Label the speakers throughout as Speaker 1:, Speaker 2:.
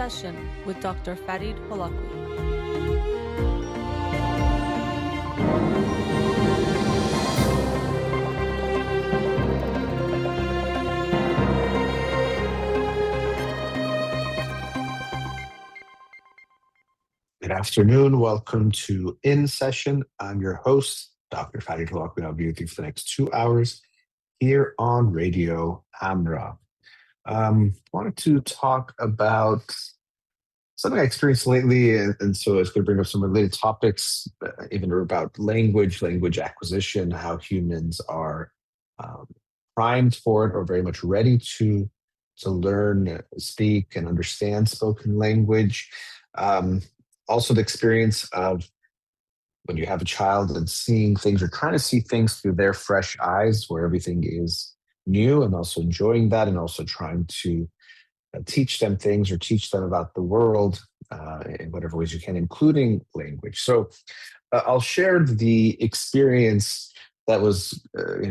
Speaker 1: Session with Dr. Farid Holakouee.
Speaker 2: Good afternoon. Welcome to In Session. I'm your host, Dr. Farid Holakouee. I'll be with you for the next 2 hours here on Radio Amra. Wanted to talk about something I experienced lately, and so it's going to bring up some related topics, even about language acquisition, how humans are um, primed for it or very much ready to learn, speak, and understand spoken language. Um, Also, the experience of when you have a child and seeing things or trying to see things through their fresh eyes, where everything is new, and also enjoying that, and also trying to teach them things or teach them about the world in whatever ways you can, including language. So I'll share the experience that was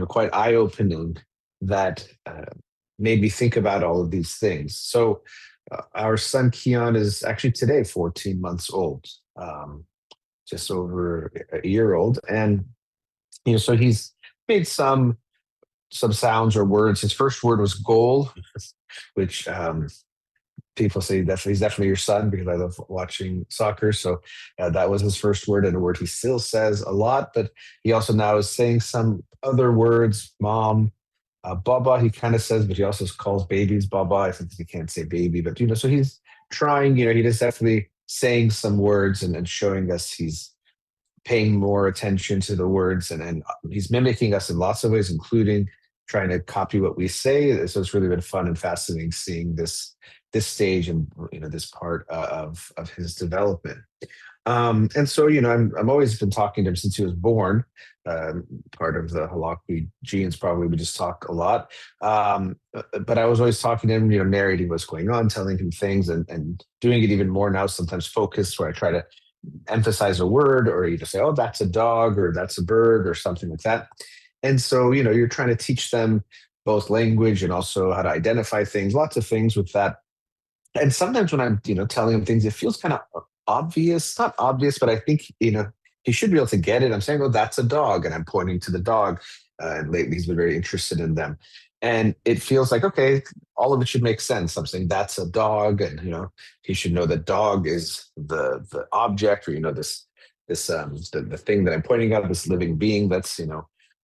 Speaker 2: quite eye-opening that made me think about all of these things. So our son Keon is actually today 14 months old, just over a year old, and so he's made some sounds or words. His first word was goal, which people say he's definitely your son because I love watching soccer. So that was his first word, and a word he still says a lot. But he also now is saying some other words, mom, baba. He kind of says, but he also calls babies baba. I think he can't say baby, but so he's trying. He is definitely saying some words and showing us he's paying more attention to the words, and he's mimicking us in lots of ways, including trying to copy what we say. So it's really been fun and fascinating seeing this stage and this part of his development. And so I'm always been talking to him since he was born. Part of the Holakouee genes, probably we just talk a lot. But I was always talking to him, narrating what's going on, telling him things, and doing it even more now. Sometimes focused, where I try to emphasize a word, or you just say, "Oh, that's a dog," or "That's a bird," or something like that. And so you're trying to teach them both language and also how to identify things, lots of things with that. And sometimes when I'm telling him things, it feels kind of obvious, not obvious, but I think he should be able to get it. I'm saying, "Oh, that's a dog," and I'm pointing to the dog. And lately he's been very interested in them, and it feels like, okay, all of it should make sense. I'm saying that's a dog, and he should know that dog is the object, or the thing that I'm pointing out, this living being that's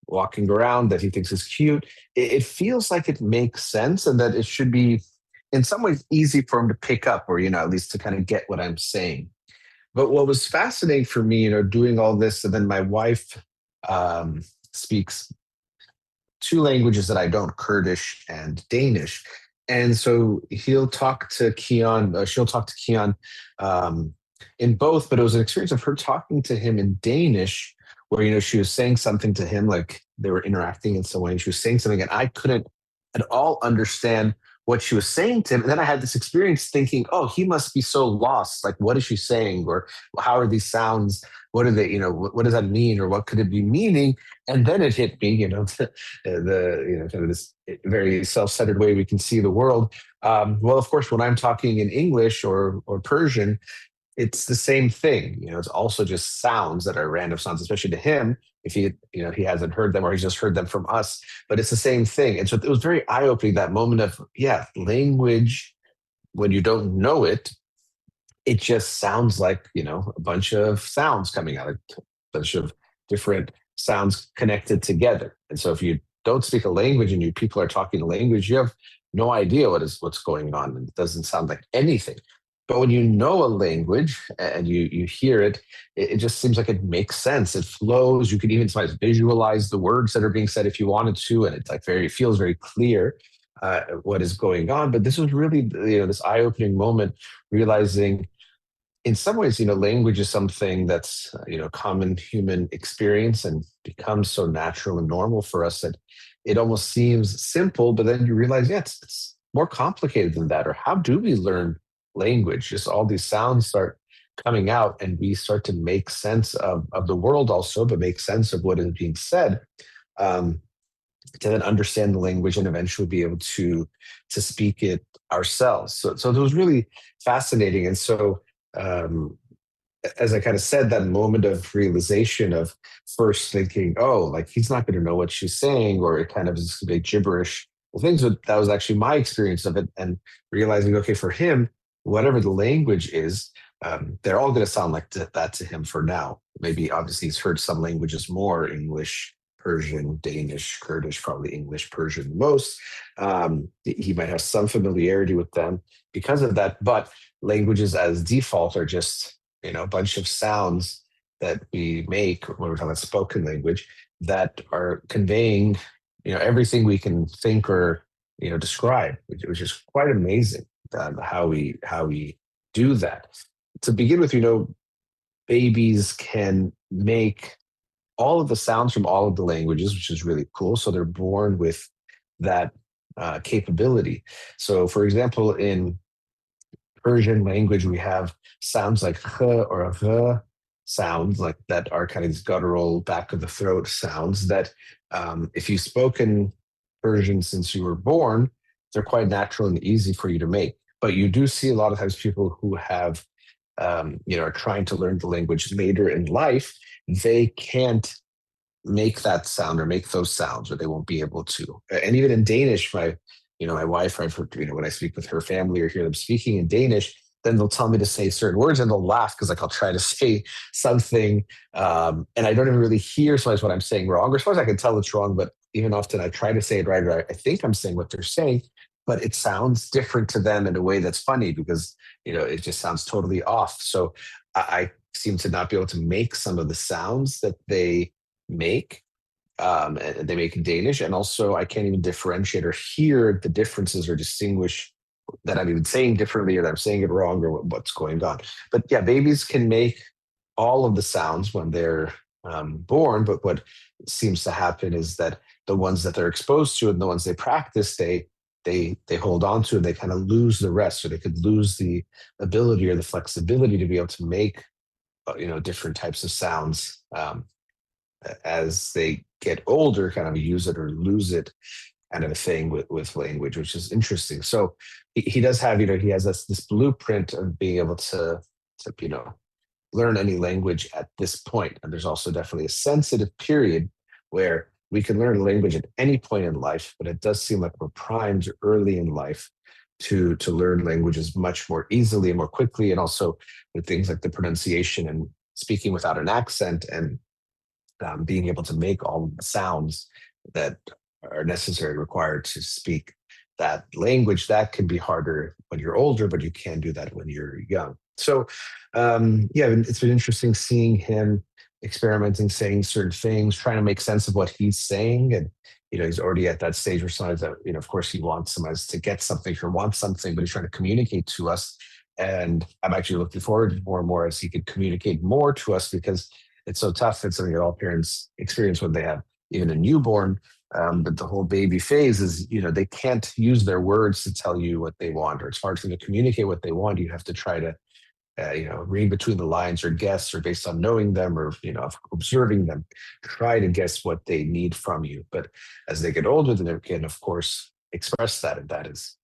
Speaker 2: walking around that he thinks is cute. It feels like it makes sense, and that it should be in some ways easy for him to pick up, or at least to kind of get what I'm saying. But what was fascinating for me, doing all this, and then my wife speaks two languages that I don't, Kurdish and Danish. And so she'll talk to Keon in both, but it was an experience of her talking to him in Danish, where she was saying something to him, like they were interacting in some way, and she was saying something, and I couldn't at all understand what she was saying to him. And then I had this experience thinking, oh, he must be so lost. Like, what is she saying? Or how are these sounds? What are they, what does that mean? Or what could it be meaning? And then it hit me, kind of this very self-centered way we can see the world. Well, of course, when I'm talking in English or Persian, it's the same thing. It's also just sounds that are random sounds, especially to him, if he hasn't heard them, or he's just heard them from us, but it's the same thing. And so it was very eye-opening, that moment of, language, when you don't know it, it just sounds like, a bunch of sounds coming out, a bunch of different sounds connected together. And so if you don't speak a language and people are talking a language, you have no idea what's going on, and it doesn't sound like anything. But when you know a language and you hear it, it just seems like it makes sense. It flows. You can even sometimes visualize the words that are being said if you wanted to, and it's like feels very clear what is going on. But this was really this eye-opening moment, realizing in some ways language is something that's common human experience, and becomes so natural and normal for us that it almost seems simple. But then you realize, it's more complicated than that. Or how do we learn language? Just all these sounds start coming out, and we start to make sense of the world also, but make sense of what is being said. to then understand the language and eventually be able to speak it ourselves. So it was really fascinating. And so um, as I kind of said, that moment of realization of first thinking, oh, like he's not going to know what she's saying, or it kind of is a gibberish. Well, that was actually my experience of it, and realizing, okay, for him, whatever the language is, they're all going to sound like that to him for now. Maybe obviously he's heard some languages more: English, Persian, Danish, Kurdish, probably English, Persian most. He might have some familiarity with them because of that, but languages as default are just a bunch of sounds that we make when we're talking about spoken language that are conveying everything we can think or describe, which is quite amazing, how we do that. To begin with, babies can make all of the sounds from all of the languages, which is really cool. So they're born with that capability. So for example, in Persian language, we have sounds like h or h sounds like that are kind of these guttural back of the throat sounds that if you've spoken Persian since you were born, they're quite natural and easy for you to make. But you do see a lot of times people who have, are trying to learn the language later in life, they can't make that sound or make those sounds, or they won't be able to. And even in Danish, my wife, I've heard, when I speak with her family or hear them speaking in Danish, then they'll tell me to say certain words and they'll laugh because like I'll try to say something, and I don't even really hear sometimes what I'm saying wrong, or as far as I can tell it's wrong, but even often I try to say it right, or I think I'm saying what they're saying, but it sounds different to them in a way that's funny because it just sounds totally off. So I seem to not be able to make some of the sounds that they make, and they make in Danish. And also, I can't even differentiate or hear the differences or distinguish that I'm even saying differently or that I'm saying it wrong or what's going on. But yeah, babies can make all of the sounds when they're born. But what seems to happen is that the ones that they're exposed to and the ones they practice, they hold on to, and they kind of lose the rest, or they could lose the ability or the flexibility to be able to make different types of sounds as they get older, kind of use it or lose it, kind of a thing with language, which is interesting. So he does have, he has this blueprint of being able to learn any language at this point. And there's also definitely a sensitive period where we can learn a language at any point in life, but it does seem like we're primed early in life to learn languages much more easily and more quickly, and also with things like the pronunciation and speaking without an accent, and being able to make all of the sounds that are necessary, required to speak that language. That can be harder when you're older, but you can do that when you're young. So, yeah, it's been interesting seeing him experimenting, saying certain things, trying to make sense of what he's saying. And, he's already at that stage where sometimes that, of course, he wants us to get something or want something, but he's trying to communicate to us. And I'm actually looking forward to more and more as he could communicate more to us, because it's so tough. It's something that all parents experience when they have even a newborn. But the whole baby phase is, they can't use their words to tell you what they want, or it's hard for them to communicate what they want. You have to try to, read between the lines, or guess, or based on knowing them, or, observing them, try to guess what they need from you. But as they get older, then they can, of course, express that. And that is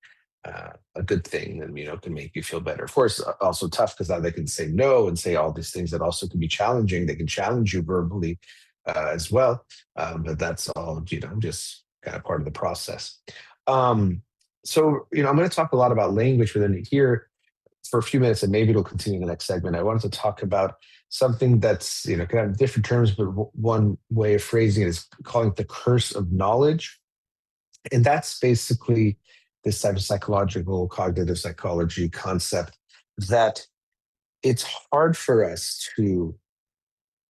Speaker 2: a good thing, and can make you feel better. Of course, also tough because now they can say no and say all these things that also can be challenging. They can challenge you verbally as well, but that's all just kind of part of the process. So I'm going to talk a lot about language, but then here for a few minutes, and maybe it'll continue in the next segment, I wanted to talk about something that's kind of different terms, but one way of phrasing it is calling it the curse of knowledge, and that's basically this type of psychological, cognitive psychology concept that it's hard for us to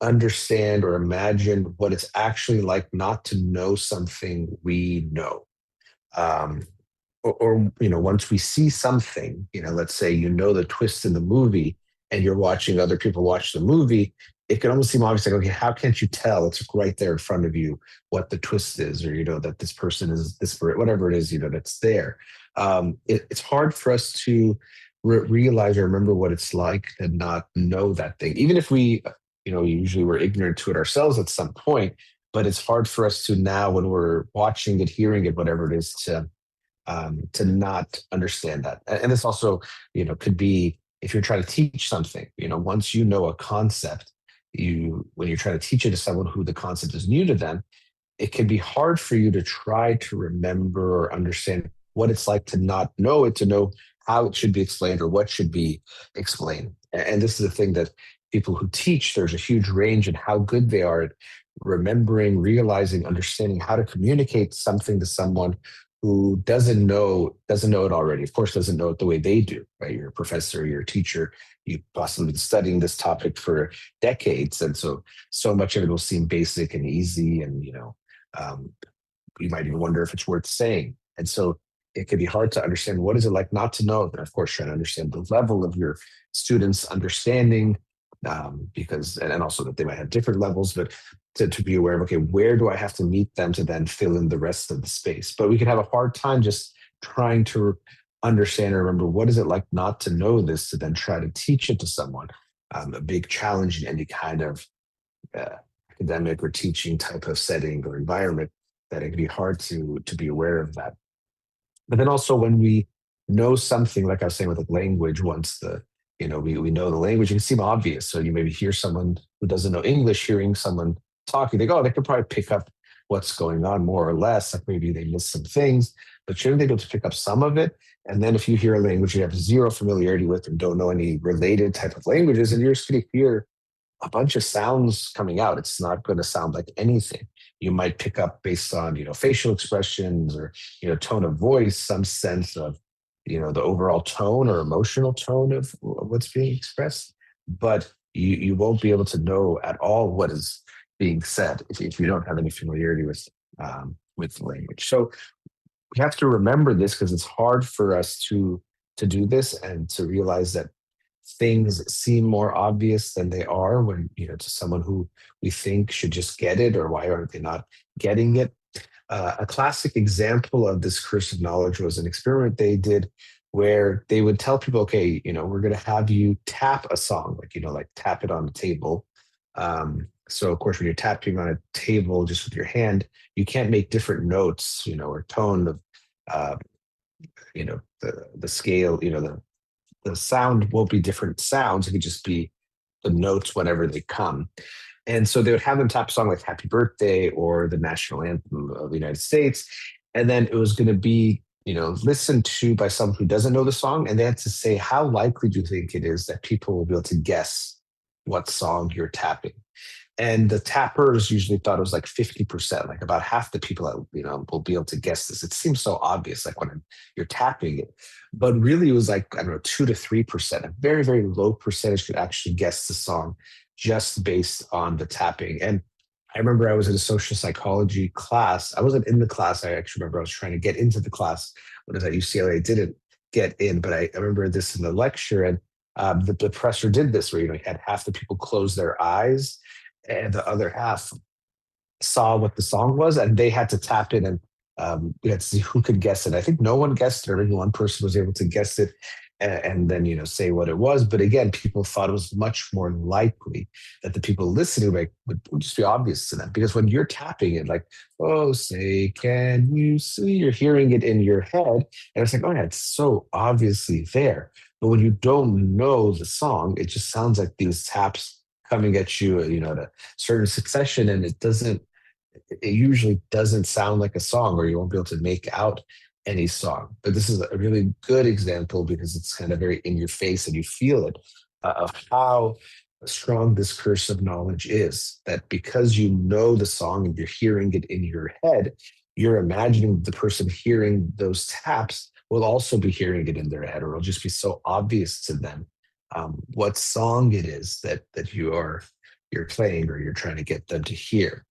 Speaker 2: understand or imagine what it's actually like not to know something we know. Um, or once we see something, let's say the twist in the movie, and you're watching other people watch the movie, it can almost seem obvious, like, okay, how can't you tell? It's right there in front of you what the twist is, or that this person is this, whatever it is, that's there. It's hard for us to realize or remember what it's like to not know that thing, even if we usually we're ignorant to it ourselves at some point. but it's hard for us to now, when we're watching it, hearing it, whatever it is, to not understand that. And this also, could be if you're trying to teach something. Once you know a concept, when you're trying to teach it to someone who the concept is new to them, it can be hard for you to try to remember or understand what it's like to not know it, to know how it should be explained or what should be explained. And this is the thing that people who teach, there's a huge range in how good they are at remembering, realizing, understanding how to communicate something to someone who doesn't know it already. Of course, doesn't know it the way they do, right? You're a professor, you're a teacher, you've possibly been studying this topic for decades. And so much of it will seem basic and easy, and um, you might even wonder if it's worth saying. And so it can be hard to understand what is it like not to know. And of course, trying to understand the level of your students' understanding, because and also that they might have different levels, but to be aware of, okay, where do I have to meet them to then fill in the rest of the space? But we can have a hard time just trying to understand and remember what is it like not to know this, to then try to teach it to someone. A big challenge in any kind of uh, academic or teaching type of setting or environment, that it can be hard to be aware of that. But then also when we know something, like I was saying with the language, once we know the language, it can seem obvious. So you maybe hear someone who doesn't know English, hearing someone talking, they go, oh, they could probably pick up what's going on more or less. Like maybe they miss some things, but shouldn't they be able to pick up some of it? And then if you hear a language you have zero familiarity with and don't know any related type of languages, and you're just going to hear a bunch of sounds coming out, it's not going to sound like anything. You might pick up based on facial expressions or tone of voice, some sense of the overall tone or emotional tone of what's being expressed, but you won't be able to know at all what is being said if you don't have any familiarity with language. So we have to remember this, because it's hard for us to do this and to realize that things seem more obvious than they are when to someone who we think should just get it, or why aren't they not getting it. A classic example of this curse of knowledge was an experiment they did where they would tell people, okay, we're going to have you tap a song, like tap it on the table. So of course, when you're tapping on a table just with your hand, you can't make different notes, or tone of, uh, the scale, the sound won't be different sounds. It could just be the notes whenever they come. And so they would have them tap a song like Happy Birthday or the national anthem of the United States. And then it was going to be, listened to by someone who doesn't know the song. And they had to say, how likely do you think it is that people will be able to guess what song you're tapping? And the tappers usually thought it was like 50%, like about half the people that will be able to guess this. It seems so obvious, like when you're tapping it, but really it was like, I don't know, 2 to 3%. A very, very low percentage could actually guess the song just based on the tapping. And I remember I was in a social psychology class. I wasn't in the class. I actually remember I was trying to get into the class when I was at UCLA. I didn't get in, but I remember this in the lecture. And the professor did this where he had half the people close their eyes and the other half saw what the song was, and they had to tap it, and we had to see who could guess it. I think no one guessed it, or maybe one person was able to guess it, and then say what it was. But again, people thought it was much more likely that the people listening would just be obvious to them, because when you're tapping it, like, oh, say, can you see? You're hearing it in your head, and it's like, oh yeah, it's so obviously there. But when you don't know the song, it just sounds like these taps coming at you, at a certain succession, and it usually doesn't sound like a song, or you won't be able to make out any song. But this is a really good example, because it's kind of very in your face and you feel it, of how strong this curse of knowledge is. That because you know the song and you're hearing it in your head, you're imagining the person hearing those taps will also be hearing it in their head, or it'll just be so obvious to them what song it is that you're playing, or you're trying to get them to hear.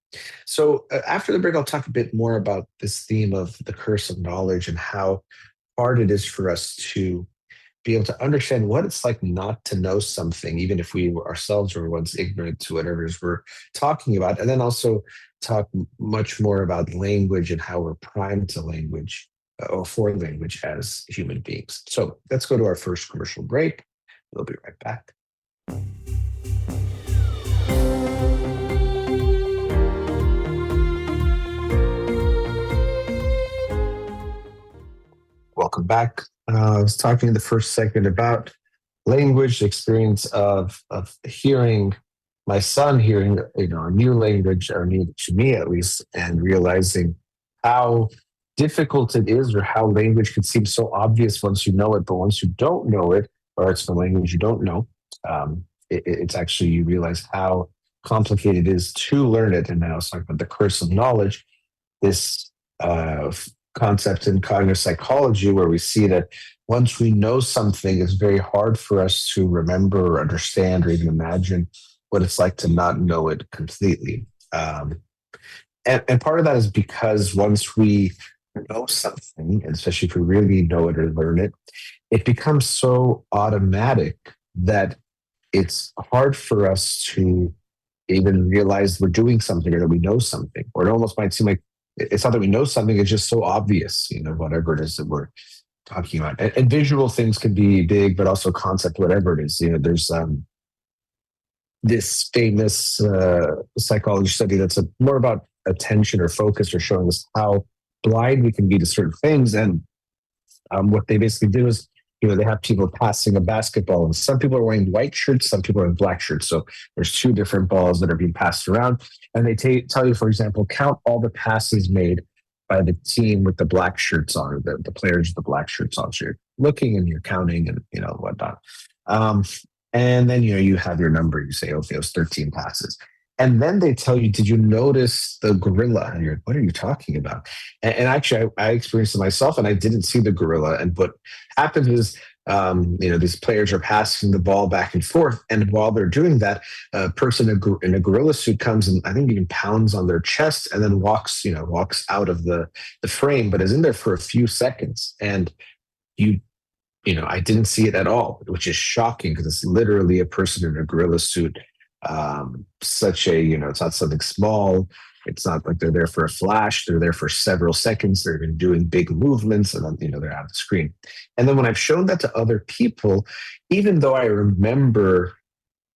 Speaker 2: So after the break, I'll talk a bit more about this theme of the curse of knowledge and how hard it is for us to be able to understand what it's like not to know something, even if we ourselves were once ignorant to whatever it is we're talking about. And then also talk much more about language and how we're primed to language, or for language as human beings. So let's go to our first commercial break. We'll be right back. back. I was talking in the first segment about language, the experience of hearing my son hearing, a new language, or new to me at least, and realizing how difficult it is, or how language can seem so obvious once you know it, but once you don't know it, or it's the language you don't know, it's actually, you realize how complicated it is to learn it. And now it's talking about the curse of knowledge, this concept in cognitive psychology, where we see that once we know something, it's very hard for us to remember or understand or even imagine what it's like to not know it completely. And part of that is because once we know something, and especially if we really know it or learn it, it becomes so automatic that it's hard for us to even realize we're doing something or that we know something. Or it almost might seem like it's not that we know something, it's just so obvious, whatever it is that we're talking about. And visual things can be big, but also concept, whatever it is. There's this famous psychology study that's more about attention or focus, or showing us how blind we can be to certain things. And what they basically do is, they have people passing a basketball, and some people are wearing white shirts, some people are wearing black shirts. So there's two different balls that are being passed around. And they tell you, for example, count all the passes made by the team with the black shirts on, or the players with the black shirts on. So you're looking and you're counting and, whatnot. And then, you have your number. You say, okay, it was 13 passes. And then they tell you, did you notice the gorilla? And you're like, what are you talking about? And actually, I experienced it myself, and I didn't see the gorilla. And what happened is, these players are passing the ball back and forth. And while they're doing that, a person in a gorilla suit comes and I think even pounds on their chest, and then walks out of the frame, but is in there for a few seconds. And I didn't see it at all, which is shocking because it's literally a person in a gorilla suit. It's not something small. It's not like they're there for a flash. They're there for several seconds. They're even doing big movements, and then, they're out of the screen. And then when I've shown that to other people, even though I remember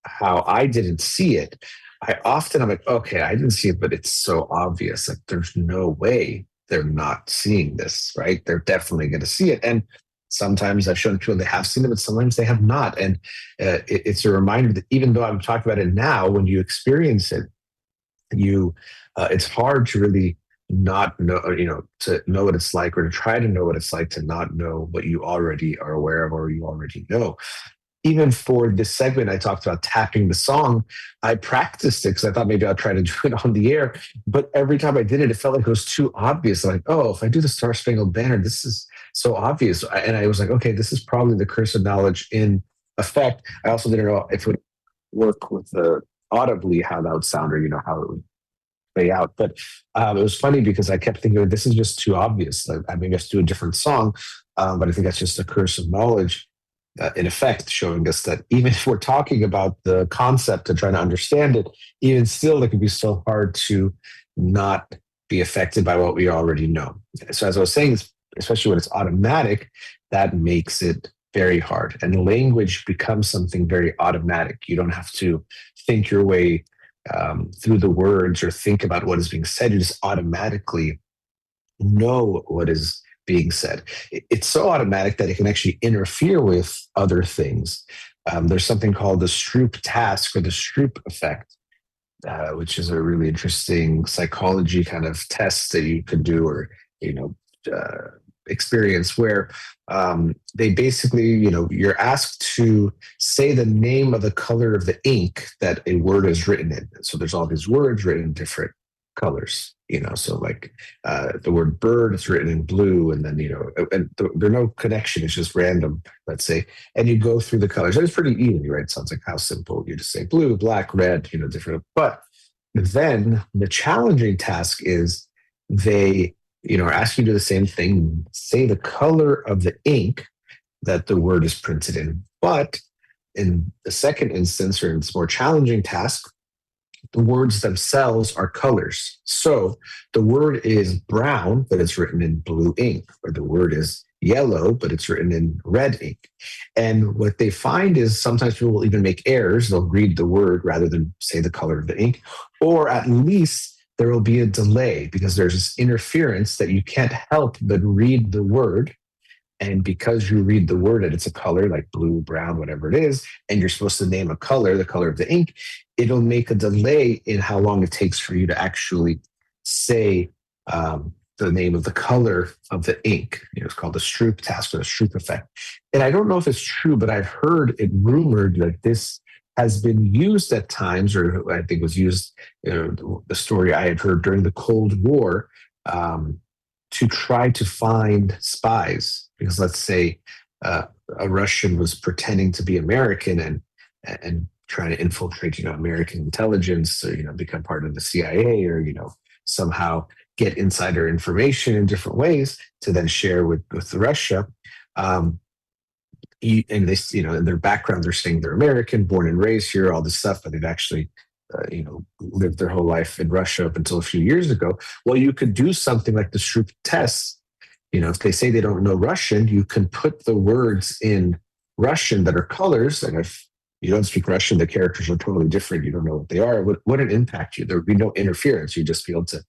Speaker 2: how I didn't see it, I'm like, okay, I didn't see it, but it's so obvious. Like, there's no way they're not seeing this, right? They're definitely going to see it. And sometimes I've shown people they have seen it, but sometimes they have not. And it's a reminder that even though I'm talking about it now, when you experience it, it's hard to really not know, to know what it's like, or to try to know what it's like to not know what you already are aware of, or you already know. Even for this segment, I talked about tapping the song. I practiced it because I thought maybe I'll try to do it on the air. But every time I did it, it felt like it was too obvious. Like, oh, if I do the Star Spangled Banner, this is so obvious. And I was like, okay, this is probably the curse of knowledge in effect. I also didn't know if it would work with the audibly, how that would sound, or, how it would play out. But it was funny because I kept thinking, this is just too obvious. Like, I mean, let's do a different song. But I think that's just a curse of knowledge. In effect, showing us that even if we're talking about the concept and trying to understand it, even still, it can be so hard to not be affected by what we already know. So as I was saying, especially when it's automatic, that makes it very hard. And language becomes something very automatic. You don't have to think your way through the words or think about what is being said. You just automatically know what is being said. It's so automatic that it can actually interfere with other things. There's something called the Stroop task, or the Stroop effect, which is a really interesting psychology kind of test that you could do, or experience, where they basically, you're asked to say the name of the color of the ink that a word is written in. So there's all these words written in different colors. So like the word bird is written in blue, and then, and there's no connection. It's just random, let's say. And you go through the colors. And it's pretty easy, right? It sounds like how simple. You just say blue, black, red, different. But then the challenging task is they, are asking you to do the same thing, say the color of the ink that the word is printed in. But in the second instance, or in this more challenging task, the words themselves are colors. So the word is brown, but it's written in blue ink, or the word is yellow, but it's written in red ink. And what they find is sometimes people will even make errors. They'll read the word rather than say the color of the ink, or at least there will be a delay because there's this interference that you can't help but read the word And because you read the word and it's a color like blue, brown, whatever it is, and you're supposed to name a color, the color of the ink, it'll make a delay in how long it takes for you to actually say the name of the color of the ink. It's called the Stroop task or the Stroop effect. And I don't know if it's true, but I've heard it rumored that this has been used at times, or I think was used, the story I had heard during the Cold War, um, to try to find spies. Because let's say a Russian was pretending to be American and trying to infiltrate, American intelligence, or become part of the CIA, or somehow get insider information in different ways to then share with Russia. Um, and they, in their background, they're saying they're American, born and raised here, all this stuff, but they've actually, lived their whole life in Russia up until a few years ago. Well, you could do something like the Stroop test. If they say they don't know Russian, you can put the words in Russian that are colors, and if you don't speak Russian, the characters are totally different. You don't know what they are. It wouldn't impact you. There would be no interference. You'd just be able to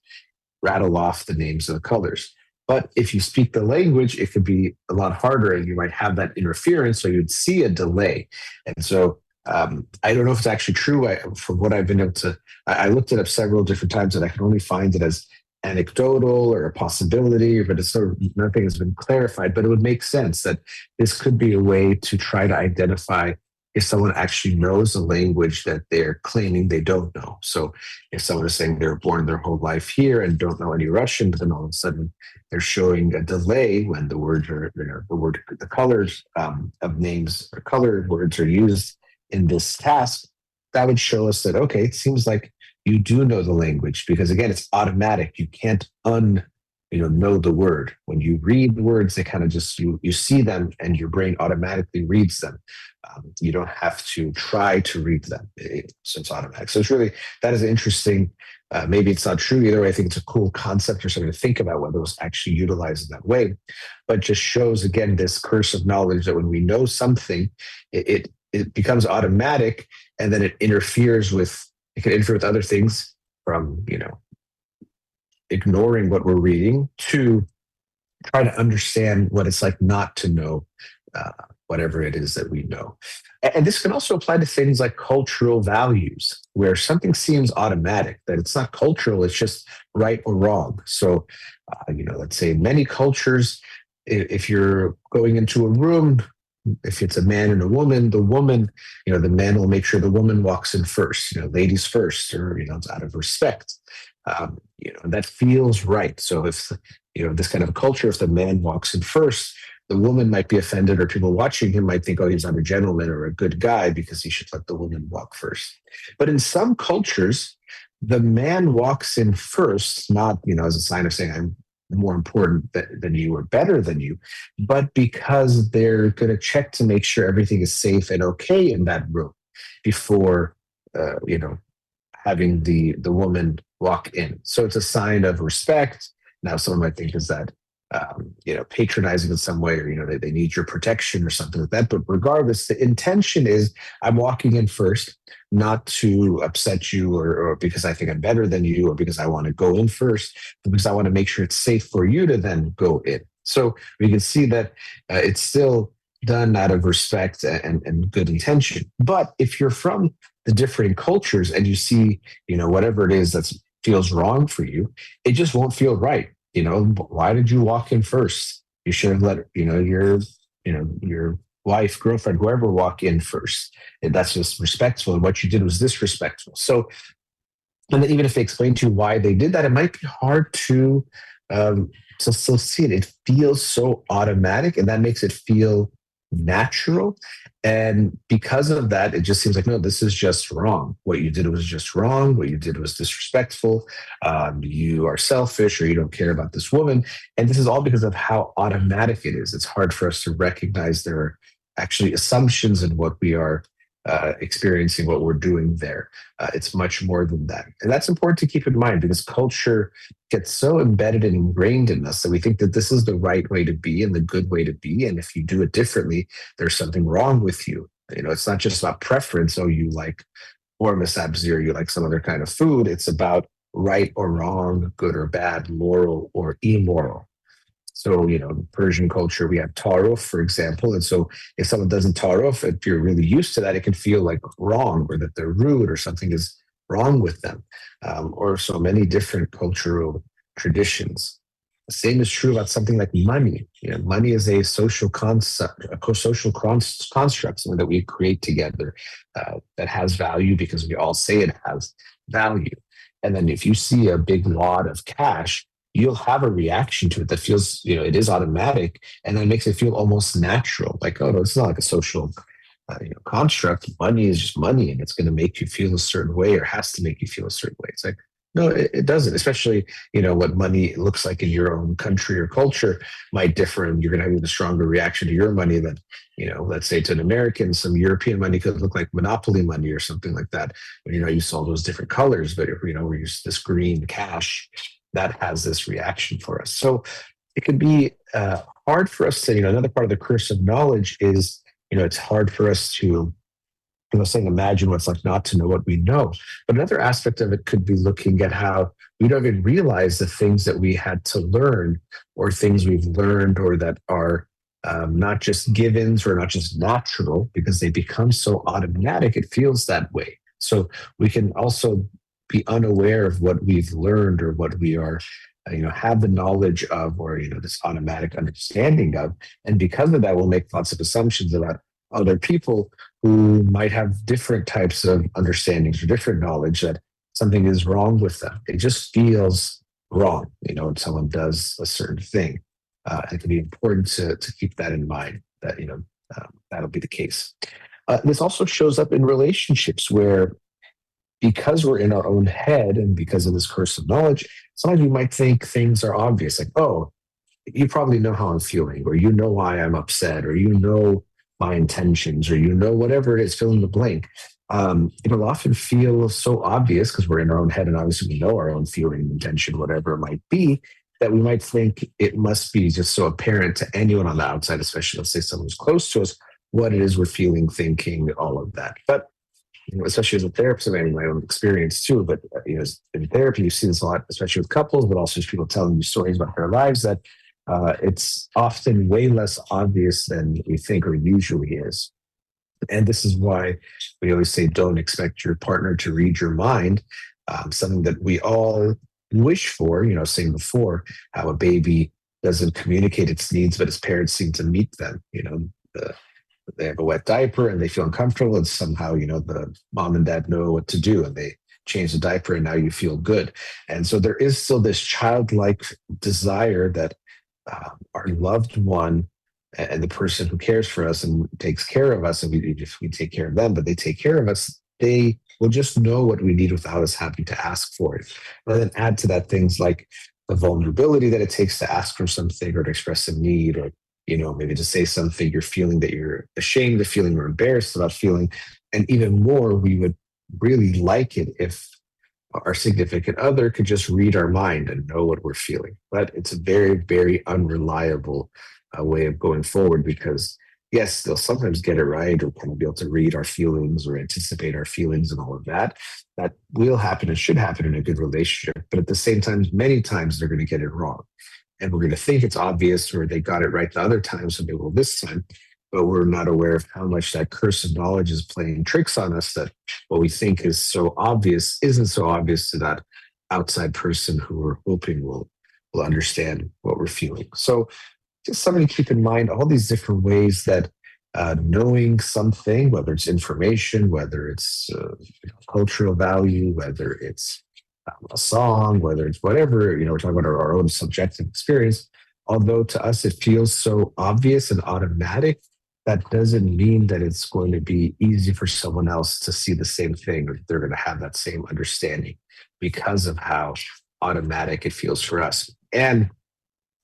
Speaker 2: rattle off the names of the colors. But if you speak the language, it could be a lot harder and you might have that interference, so you'd see a delay. And so I don't know if it's actually true. From what I've been able to, I looked it up several different times and I can only find it as anecdotal or a possibility, but nothing has been clarified. But it would make sense that this could be a way to try to identify if someone actually knows a language that they're claiming they don't know. So if someone is saying they're born their whole life here and don't know any Russian, but then all of a sudden they're showing a delay when the words are, the colors of names or colored words are used in this task, that would show us that, okay, it seems like you do know the language, because again, it's automatic. You can't know the word. When you read the words, they kind of just, you see them and your brain automatically reads them. You don't have to try to read them. So it's automatic. So it's really, that is interesting. Maybe it's not true either way. I think it's a cool concept or something to think about whether it was actually utilized in that way, but just shows again this curse of knowledge that when we know something, it becomes automatic, and then it can interfere with other things, from ignoring what we're reading to try to understand what it's like not to know whatever it is that we know. And this can also apply to things like cultural values, where something seems automatic, that it's not cultural, it's just right or wrong. So, let's say in many cultures, if you're going into a room, if it's a man and a woman, the man will make sure the woman walks in first, ladies first, or, it's out of respect. And that feels right. So if, this kind of a culture, if the man walks in first, the woman might be offended, or people watching him might think, oh, he's not a gentleman or a good guy because he should let the woman walk first. But in some cultures, the man walks in first, not, as a sign of saying, I'm more important than you or better than you, but because they're going to check to make sure everything is safe and okay in that room before, having the woman walk in. So it's a sign of respect. Now, someone might think, is that patronizing in some way, or they need your protection or something like that. But regardless, the intention is, I'm walking in first, not to upset you, or because I think I'm better than you, or because I want to go in first, but because I want to make sure it's safe for you to then go in. So we can see that it's still done out of respect and good intention. But if you're from the differing cultures and you see, whatever it is that feels wrong for you, it just won't feel right. Why did you walk in first? You should have let, your wife, girlfriend, whoever walk in first. And that's just respectful. And what you did was disrespectful. So, and then even if they explain to you why they did that, it might be hard to still see it. It feels so automatic, and that makes it feel natural. And because of that, it just seems like, no, this is just wrong. What you did was just wrong. What you did was disrespectful. You are selfish, or you don't care about this woman. And this is all because of how automatic it is. It's hard for us to recognize there are actually assumptions in what we are experiencing, what we're doing there. It's much more than that. And that's important to keep in mind, because culture gets so embedded and ingrained in us that we think that this is the right way to be and the good way to be. And if you do it differently, there's something wrong with you. It's not just about preference. Oh, you like warm sabzi, or you like some other kind of food. It's about right or wrong, good or bad, moral or immoral. So, in Persian culture, we have taruf, for example. And so if someone doesn't taruf, if you're really used to that, it can feel like wrong or that they're rude or something is wrong with them, or so many different cultural traditions. The same is true about something like money. Money is a social concept, social construct, something that we create together that has value because we all say it has value. And then if you see a big wad of cash, you'll have a reaction to it that feels, it is automatic, and then makes it feel almost natural. Like, oh no, it's not like a social construct. Money is just money, and it's going to make you feel a certain way, or has to make you feel a certain way. It's like, no, it doesn't. Especially, what money looks like in your own country or culture might differ, and you're going to have a stronger reaction to your money than, let's say to an American. Some European money could look like monopoly money or something like that. When you saw those different colors, but we use this green cash that has this reaction for us. So it can be hard for us to, another part of the curse of knowledge is, it's hard for us to, saying imagine what it's like not to know what we know. But another aspect of it could be looking at how we don't even realize the things that we had to learn, or things we've learned, or that are not just givens or not just natural, because they become so automatic, it feels that way. So we can also be unaware of what we've learned, or what we are, have the knowledge of, or, this automatic understanding of. And because of that, we'll make lots of assumptions about other people who might have different types of understandings or different knowledge, that something is wrong with them. It just feels wrong, when someone does a certain thing. It can be important to keep that in mind, that, that'll be the case. This also shows up in relationships where, because we're in our own head and because of this curse of knowledge, sometimes we might think things are obvious, like, oh, you probably know how I'm feeling, or why I'm upset, or my intentions, or whatever it is, fill in the blank. It'll often feel so obvious because we're in our own head, and obviously we know our own feeling, intention, whatever it might be, that we might think it must be just so apparent to anyone on the outside, especially, let's say, someone who's close to us, what it is we're feeling, thinking, all of that. But especially as a therapist, I mean, my own experience too, but in therapy, you see this a lot, especially with couples, but also just people telling you stories about their lives, that it's often way less obvious than we think or usually is. And this is why we always say, don't expect your partner to read your mind. Something that we all wish for, saying before, how a baby doesn't communicate its needs, but its parents seem to meet them. They have a wet diaper and they feel uncomfortable, and somehow, the mom and dad know what to do, and they change the diaper, and now you feel good. And so there is still this childlike desire that our loved one and the person who cares for us and takes care of us, and we take care of them, but they take care of us, they will just know what we need without us having to ask for it. And then add to that things like the vulnerability that it takes to ask for something, or to express a need, or maybe to say something you're feeling that you're ashamed of feeling or embarrassed about feeling. And even more, we would really like it if our significant other could just read our mind and know what we're feeling. But it's a very, very unreliable way of going forward, because yes, they'll sometimes get it right, or kind of be able to read our feelings or anticipate our feelings and all of that. That will happen and should happen in a good relationship. But at the same time, many times they're going to get it wrong. And we're going to think it's obvious, or they got it right the other time, so they will this time. But we're not aware of how much that curse of knowledge is playing tricks on us, that what we think is so obvious isn't so obvious to that outside person who we're hoping will understand what we're feeling. So just something to keep in mind, all these different ways that knowing something, whether it's information, whether it's cultural value, whether it's a song, whether it's whatever, we're talking about our own subjective experience. Although to us it feels so obvious and automatic, that doesn't mean that it's going to be easy for someone else to see the same thing, or they're going to have that same understanding, because of how automatic it feels for us. And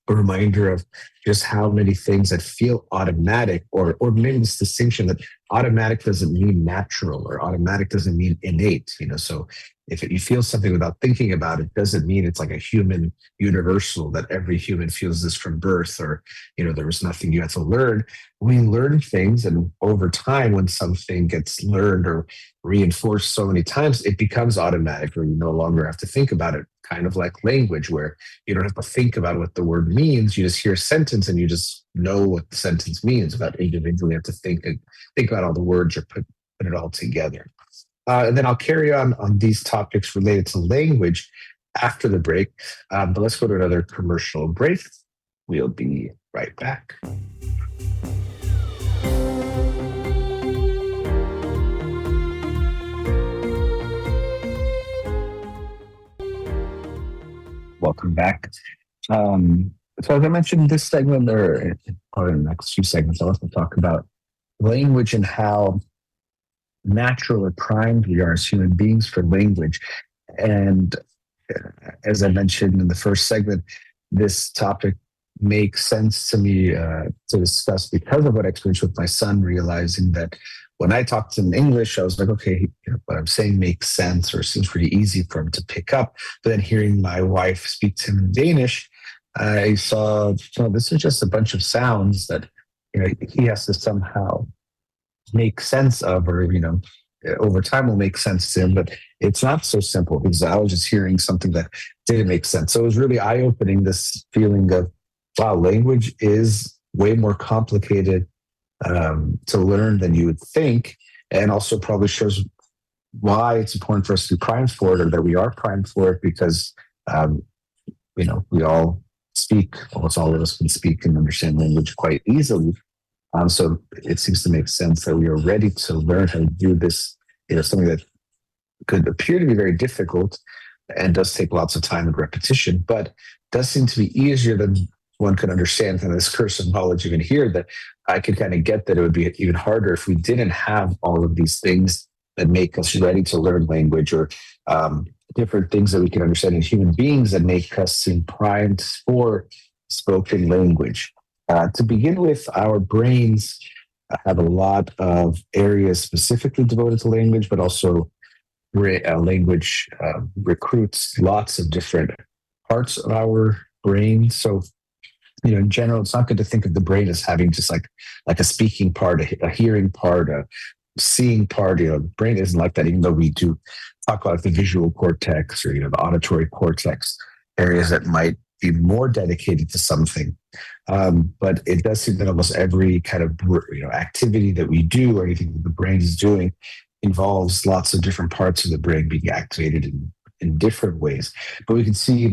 Speaker 2: a reminder of, just how many things that feel automatic, or maybe this distinction that automatic doesn't mean natural or automatic doesn't mean innate. So if you feel something without thinking about it, doesn't mean it's like a human universal that every human feels this from birth, or there was nothing you had to learn. We learn things, and over time, when something gets learned or reinforced so many times, it becomes automatic, or you no longer have to think about it. Kind of like language, where you don't have to think about what the word means. You just hear a sentence and you just know what the sentence means without individually have to think about all the words or put it all together. And then I'll carry on these topics related to language after the break. But let's go to another commercial break. We'll be right back. Welcome back. So as I mentioned, this segment, or probably the next few segments, I'll also talk about language and how natural or primed we are as human beings for language. And as I mentioned in the first segment, this topic makes sense to me to discuss because of what I experienced with my son, realizing that when I talked to him in English, I was like, okay, what I'm saying makes sense or seems pretty easy for him to pick up. But then hearing my wife speak to him in Danish, I saw, this is just a bunch of sounds that he has to somehow make sense of, or over time will make sense to him. But it's not so simple because I was just hearing something that didn't make sense. So it was really eye-opening, this feeling of, wow, language is way more complicated to learn than you would think, and also probably shows why it's important for us to be primed for it, or that we are primed for it, because we all speak, almost all of us can speak and understand language quite easily. So it seems to make sense that we are ready to learn how to do this. Something that could appear to be very difficult and does take lots of time and repetition, but does seem to be easier than one could understand from this curse of knowledge even here, that I could kind of get that it would be even harder if we didn't have all of these things that make us ready to learn language, or different things that we can understand in human beings that make us seem primed for spoken language. To begin with, our brains have a lot of areas specifically devoted to language, but also language recruits lots of different parts of our brain. So in general, it's not good to think of the brain as having just like a speaking part, a hearing part, a seeing part. The brain isn't like that, even though we do talk about the visual cortex, or the auditory cortex, areas that might be more dedicated to something. But it does seem that almost every kind of activity that we do, or anything that the brain is doing, involves lots of different parts of the brain being activated in different ways. But we can see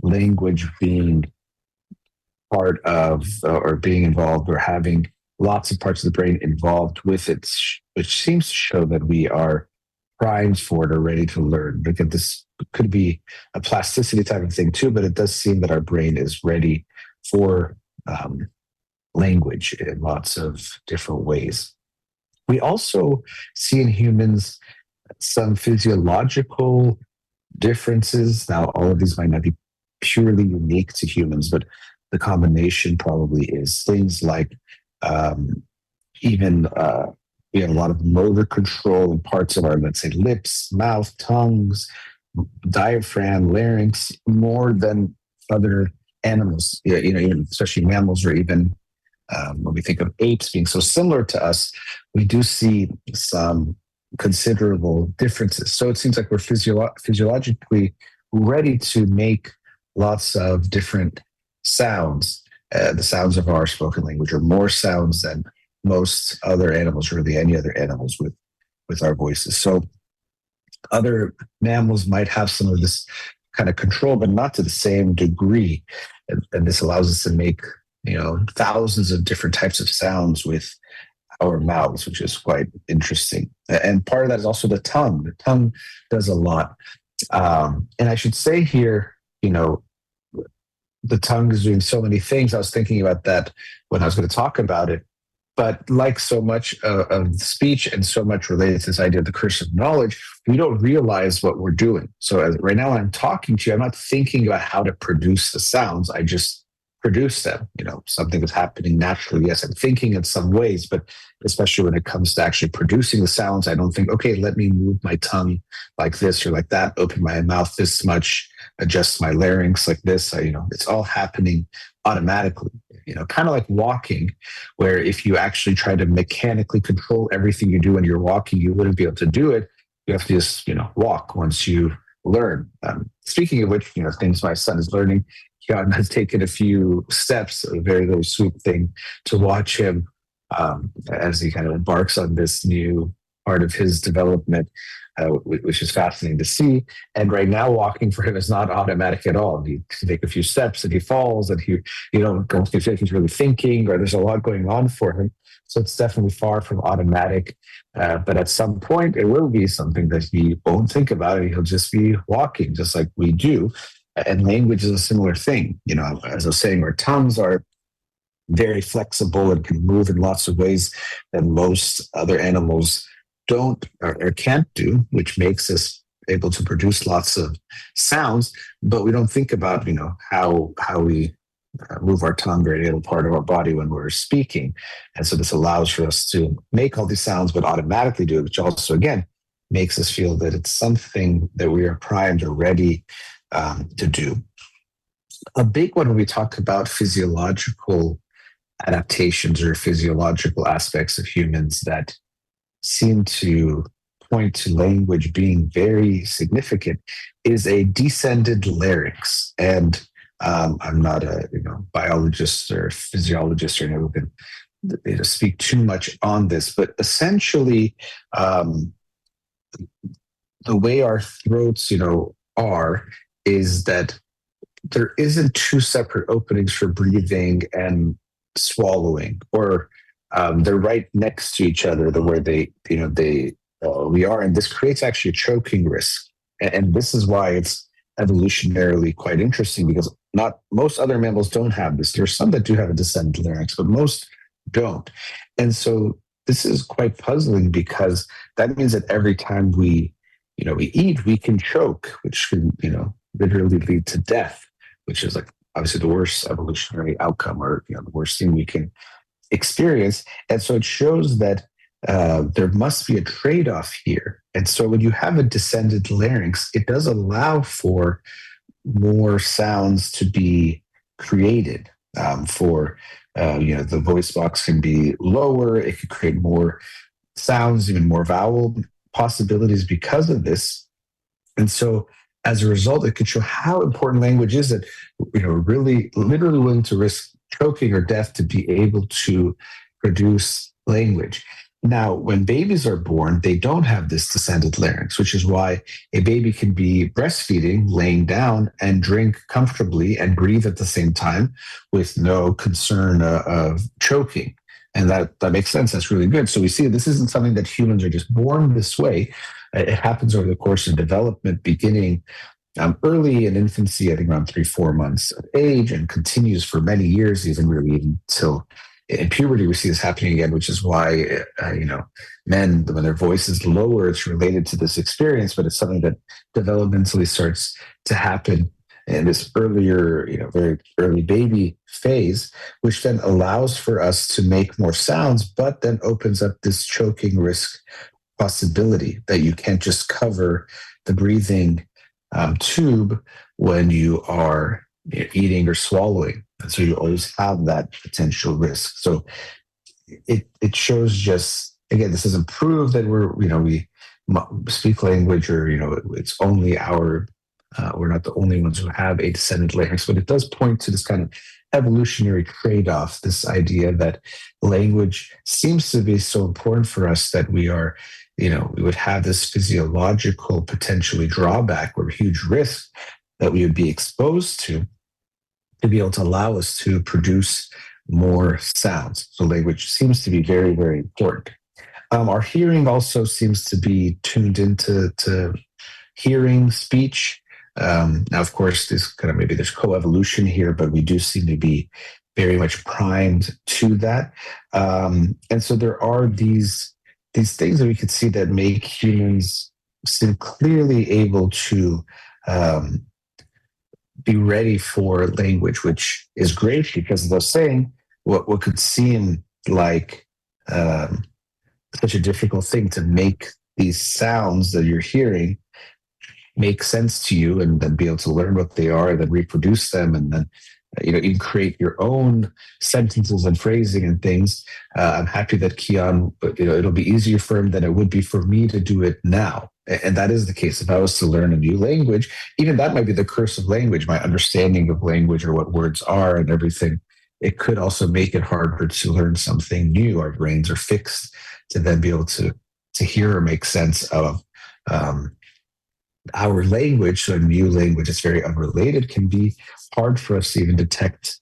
Speaker 2: language being part of, or being involved, or having lots of parts of the brain involved with it, which seems to show that we are primed for it or ready to learn. Because this could be a plasticity type of thing too, but it does seem that our brain is ready for language in lots of different ways. We also see in humans some physiological differences. Now, all of these might not be purely unique to humans, but the combination probably is things like even we have a lot of motor control in parts of our, let's say, lips, mouth, tongues, diaphragm, larynx, more than other animals. Even especially mammals, or even when we think of apes being so similar to us, we do see some considerable differences. So it seems like we're physiologically ready to make lots of different sounds. The sounds of our spoken language are more sounds than most other animals, or really any other animals with our voices. So other mammals might have some of this kind of control, but not to the same degree. And this allows us to make thousands of different types of sounds with our mouths, which is quite interesting. And part of that is also the tongue. The tongue does a lot. And I should say here, the tongue is doing so many things. I was thinking about that when I was going to talk about it. But like so much of speech, and so much related to this idea of the curse of knowledge, we don't realize what we're doing. So right now when I'm talking to you, I'm not thinking about how to produce the sounds. I just produce them. Something is happening naturally. Yes, I'm thinking in some ways, but especially when it comes to actually producing the sounds, I don't think, okay, let me move my tongue like this or like that, open my mouth this much, adjust my larynx like this. It's all happening automatically. Kind of like walking, where if you actually try to mechanically control everything you do when you're walking, you wouldn't be able to do it. You have to just, walk once you learn. Speaking of which, things my son is learning, John has taken a few steps, a very, very sweet thing to watch him as he kind of embarks on this new part of his development, which is fascinating to see. And right now, walking for him is not automatic at all. He can take a few steps and he falls, and you don't feel like he's really thinking, or there's a lot going on for him. So it's definitely far from automatic. But at some point, it will be something that he won't think about, and he'll just be walking, just like we do. And language is a similar thing. As I was saying, our tongues are very flexible and can move in lots of ways that most other animals don't or can't do, which makes us able to produce lots of sounds. But we don't think about, how we move our tongue or any other part of our body when we're speaking. And so this allows for us to make all these sounds, but automatically do it, which also, again, makes us feel that it's something that we are primed or ready to do. A big one when we talk about physiological adaptations or physiological aspects of humans that seem to point to language being very significant is a descended larynx. And I'm not a biologist or physiologist or never been speak too much on this, but essentially the way our throats are is that there isn't two separate openings for breathing and swallowing, or they're right next to each other, the way we are, and this creates actually a choking risk. And this is why it's evolutionarily quite interesting, because not most other mammals don't have this. There are some that do have a descended larynx, but most don't. And so this is quite puzzling, because that means that every time we eat, we can choke, which can literally lead to death, which is like obviously the worst evolutionary outcome, or the worst thing we can experience. And so it shows that there must be a trade-off here. And so when you have a descended larynx, it does allow for more sounds to be created. The voice box can be lower. It could create more sounds, even more vowel possibilities because of this. And so as a result, it could show how important language is, that really literally willing to risk choking or death to be able to produce language. Now, when babies are born, they don't have this descended larynx, which is why a baby can be breastfeeding, laying down, and drink comfortably and breathe at the same time with no concern of choking. And that makes sense. That's really good. So we see this isn't something that humans are just born this way. It happens over the course of development, beginning early in infancy, I think around 3-4 months of age, and continues for many years, even until in puberty, we see this happening again, which is why, men, when their voice is lower, it's related to this experience, but it's something that developmentally starts to happen in this earlier, very early baby phase, which then allows for us to make more sounds, but then opens up this choking risk possibility that you can't just cover the breathing tube when you are eating or swallowing. And so you always have that potential risk. So it shows just, again, this doesn't prove that we speak language, or, it's only we're not the only ones who have a descended larynx, but it does point to this kind of evolutionary trade-off, this idea that language seems to be so important for us that we would have this physiological potentially drawback or huge risk that we would be exposed to be able to allow us to produce more sounds. So language seems to be very, very important. Our hearing also seems to be tuned into hearing speech. Now, of course, there's coevolution here, but we do seem to be very much primed to that. And so there are these things that we could see that make humans seem clearly able to be ready for language, which is great because they're saying what could seem like um, such a difficult thing to make these sounds that you're hearing make sense to you, and then be able to learn what they are and then reproduce them, and then you can create your own sentences and phrasing and things. I'm happy that Keon, it'll be easier for him than it would be for me to do it now. And that is the case. If I was to learn a new language, even that might be the curse of language, my understanding of language or what words are and everything. It could also make it harder to learn something new. Our brains are fixed to then be able to hear or make sense of our language. So a new language that's very unrelated can be hard for us to even detect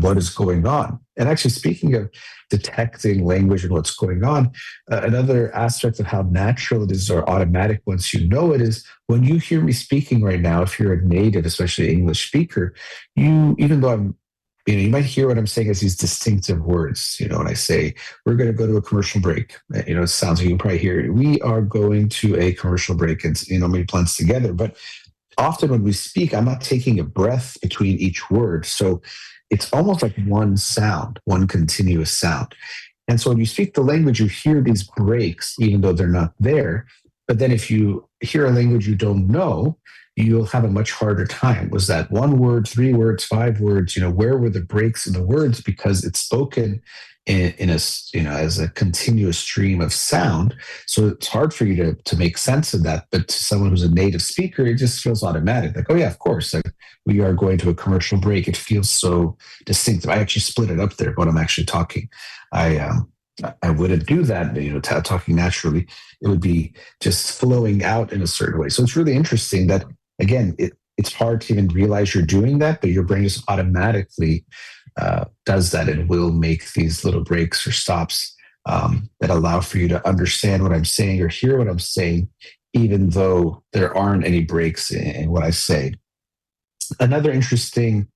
Speaker 2: what is going on. And actually, speaking of detecting language and what's going on, another aspect of how natural it is or automatic once you know it is when you hear me speaking right now. If you're a native, especially English speaker, even though you might hear what I'm saying as these distinctive words. When I say we're going to go to a commercial break, it sounds like you can probably hear it. We are going to a commercial break, and many plants together. But often when we speak, I'm not taking a breath between each word, so it's almost like one sound, one continuous sound. And so when you speak the language, you hear these breaks, even though they're not there. But then if you hear a language you don't know, you'll have a much harder time. Was that one word, 3 words, 5 words? Where were the breaks in the words? Because it's spoken in a as a continuous stream of sound. So it's hard for you to make sense of that. But to someone who's a native speaker, it just feels automatic. Like, oh yeah, of course. Like we are going to a commercial break. It feels so distinctive. I actually split it up there when I'm actually talking. I wouldn't do that, talking naturally. It would be just flowing out in a certain way. So it's really interesting that, again, it's hard to even realize you're doing that, but your brain just automatically does that and will make these little breaks or stops that allow for you to understand what I'm saying or hear what I'm saying, even though there aren't any breaks in what I say. Another interesting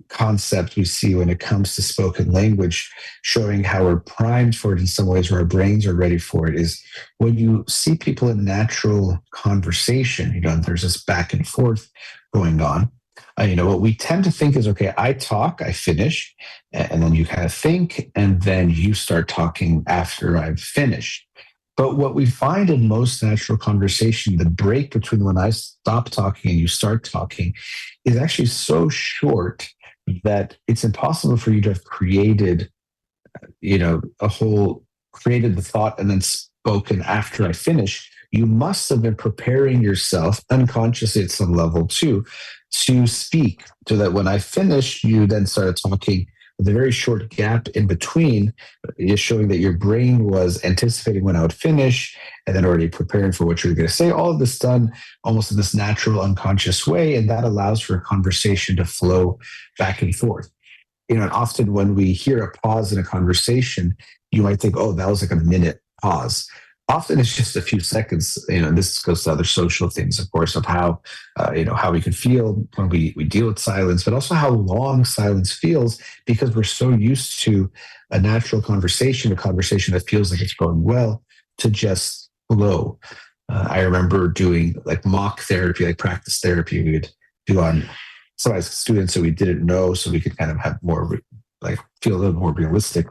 Speaker 2: concept we see when it comes to spoken language, showing how we're primed for it in some ways, where our brains are ready for it, is when you see people in natural conversation, there's this back and forth going on. What we tend to think is, okay, I talk, I finish, and then you kind of think, and then you start talking after I've finished. But what we find in most natural conversation, the break between when I stop talking and you start talking is actually so short that it's impossible for you to have created, created the thought and then spoken after I finish. You must have been preparing yourself unconsciously at some level too, to speak, so that when I finish, you then started talking. With a very short gap in between is showing that your brain was anticipating when I would finish and then already preparing for what you were going to say. All of this done almost in this natural, unconscious way, and that allows for a conversation to flow back and forth. And often when we hear a pause in a conversation, you might think, oh, that was like a minute pause. Often it's just a few seconds. And this goes to other social things, of course, of how how we can feel when we deal with silence, but also how long silence feels, because we're so used to a natural conversation, a conversation that feels like it's going well, to just flow. I remember doing like mock therapy, like practice therapy. We would do on some of students that we didn't know, so we could kind of have more like feel a little more realistic.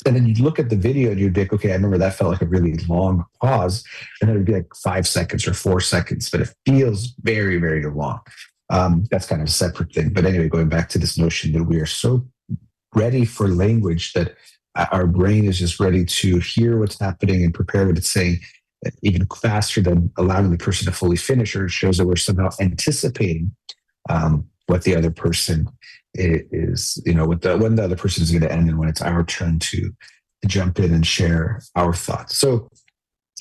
Speaker 2: And then you'd look at the video and you'd be like, okay, I remember that felt like a really long pause. And then it would be like 5 seconds or 4 seconds, but it feels very, very long. That's kind of a separate thing. But anyway, going back to this notion that we are so ready for language that our brain is just ready to hear what's happening and prepare what it's saying even faster than allowing the person to fully finish, or it shows that we're somehow anticipating what the other person is, when the other person is going to end and when it's our turn to jump in and share our thoughts. So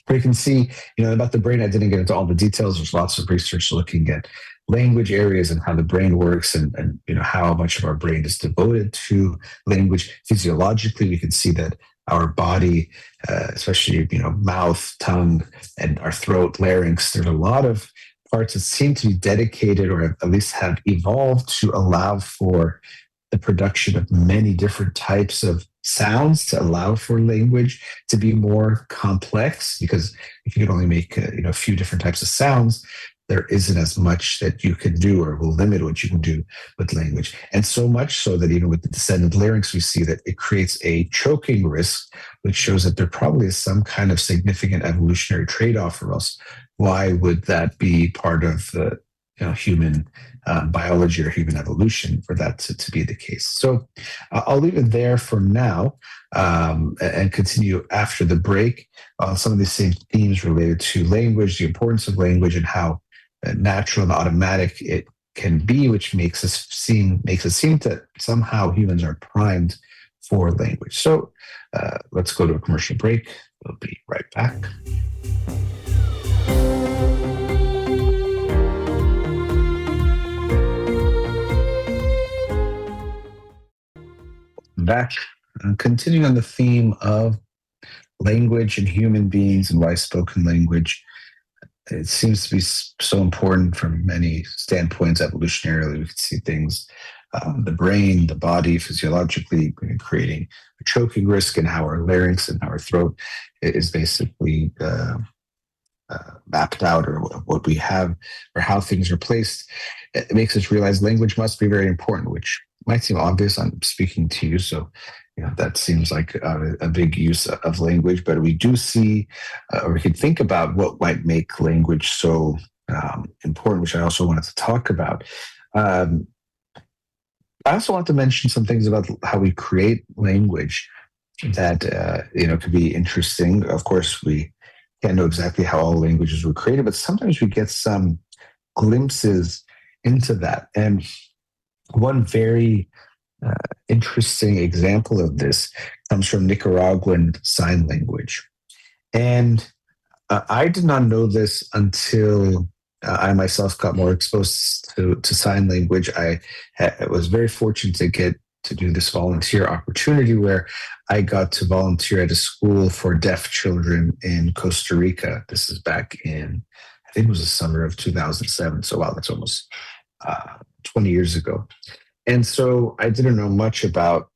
Speaker 2: you can see, about the brain, I didn't get into all the details. There's lots of research looking at language areas and how the brain works, and how much of our brain is devoted to language. Physiologically, we can see that our body, especially, mouth, tongue, and our throat, larynx, there's a lot of parts that seem to be dedicated, or at least have evolved to allow for the production of many different types of sounds, to allow for language to be more complex. Because if you could only make a few different types of sounds, there isn't as much that you can do or will limit what you can do with language. And so much so that even with the descendant larynx, we see that it creates a choking risk, which shows that there probably is some kind of significant evolutionary trade-off, or else why would that be part of the human biology or human evolution for that to be the case? So I'll leave it there for now and continue after the break on some of these same themes related to language, the importance of language, and how natural and automatic it can be, which makes it seem that somehow humans are primed for language. So let's go to a commercial break. We'll be right back. Back, continuing on the theme of language and human beings and why spoken language, it seems to be so important from many standpoints. Evolutionarily, we can see things, the brain, the body, physiologically, creating a choking risk, and how our larynx and our throat is basically mapped out, or what we have, or how things are placed. It makes us realize language must be very important, which might seem obvious. I'm speaking to you, so that seems like a big use of language. But we do see, or we can think about what might make language so important, which I also wanted to talk about. I also want to mention some things about how we create language that could be interesting. Of course, we can't know exactly how all languages were created, but sometimes we get some glimpses into that. And one very interesting example of this comes from Nicaraguan Sign Language. And I did not know this until I myself got more exposed to sign language. I was very fortunate to get to do this volunteer opportunity where I got to volunteer at a school for deaf children in Costa Rica. This is back in, I think it was the summer of 2007. So wow, that's almost 20 years ago. And so I didn't know much about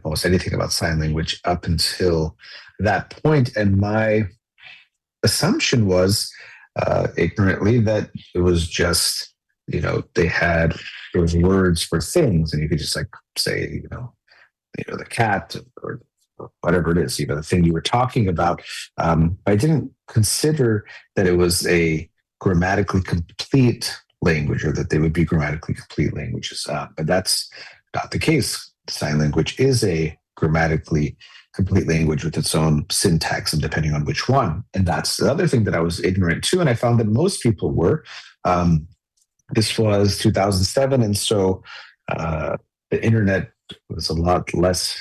Speaker 2: almost anything about sign language up until that point. And my assumption was ignorantly that it was just, there was words for things, and you could just like say, the cat or whatever it is, the thing you were talking about. I didn't consider that it was a grammatically complete language, or that they would be grammatically complete languages. But that's not the case. Sign language is a grammatically complete language with its own syntax, and depending on which one. And that's the other thing that I was ignorant to, and I found that most people were. This was 2007, and so the internet was a lot less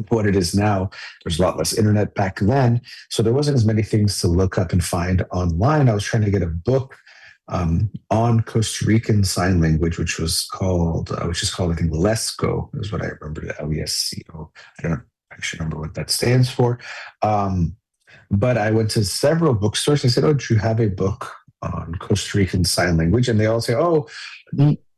Speaker 2: what it is now. There's a lot less internet back then, so there wasn't as many things to look up and find online. I was trying to get a book on Costa Rican Sign Language, which is called, I think, LESCO is what I remember, the LESCO. I don't actually remember what that stands for. But I went to several bookstores. I said, "Oh, do you have a book on Costa Rican Sign Language?" And they all say, "Oh,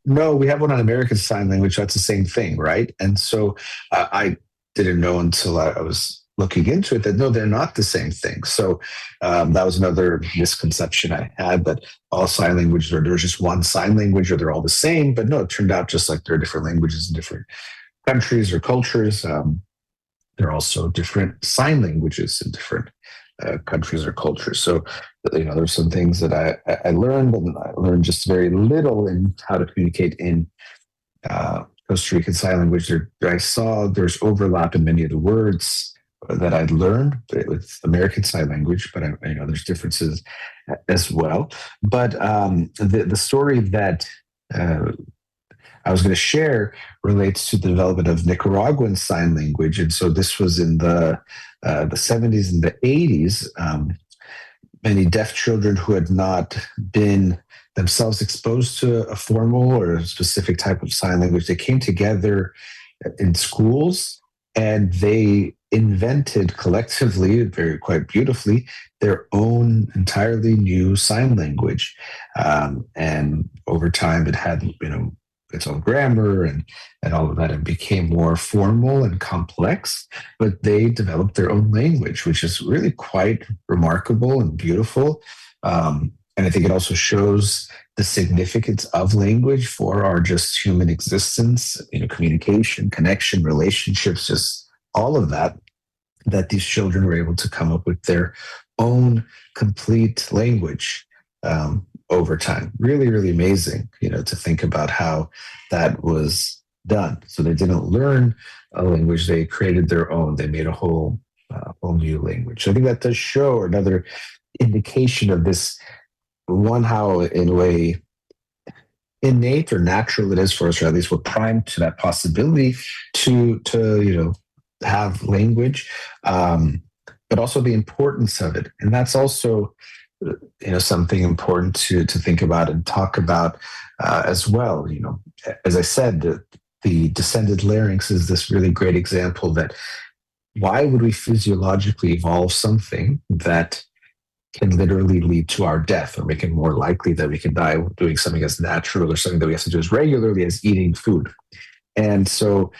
Speaker 2: no, we have one on American Sign Language. That's the same thing, right?" And so I didn't know until I was looking into it that no, they're not the same thing. So that was another misconception I had, that all sign languages, or there's just one sign language, or they're all the same. But no, it turned out just like there are different languages in different countries or cultures. There are also different sign languages in different countries or cultures. So, there's some things that I learned, and I learned just very little in how to communicate in Costa Rican Sign Language. I saw there's overlap in many of the words that I'd learned with American Sign Language, but there's differences as well. But the story that I was going to share relates to the development of Nicaraguan Sign Language. And so this was in the 70s and the 80s. Many deaf children who had not been themselves exposed to a formal or a specific type of sign language, they came together in schools, and they invented collectively, quite beautifully, their own entirely new sign language. And over time, it had its own grammar and all of that, and became more formal and complex. But they developed their own language, which is really quite remarkable and beautiful. And I think it also shows the significance of language for our just human existence, communication, connection, relationships, just all of that, that these children were able to come up with their own complete language over time. Really, really amazing, to think about how that was done. So they didn't learn a language; they created their own. They made a whole new language. So I think that does show another indication of this one, how in a way innate or natural it is for us, or at least we're primed to that possibility to have language, but also the importance of it. And that's also something important to think about and talk about as well. As I said, the descended larynx is this really great example that why would we physiologically evolve something that can literally lead to our death or make it more likely that we can die doing something as natural or something that we have to do as regularly as eating food. And so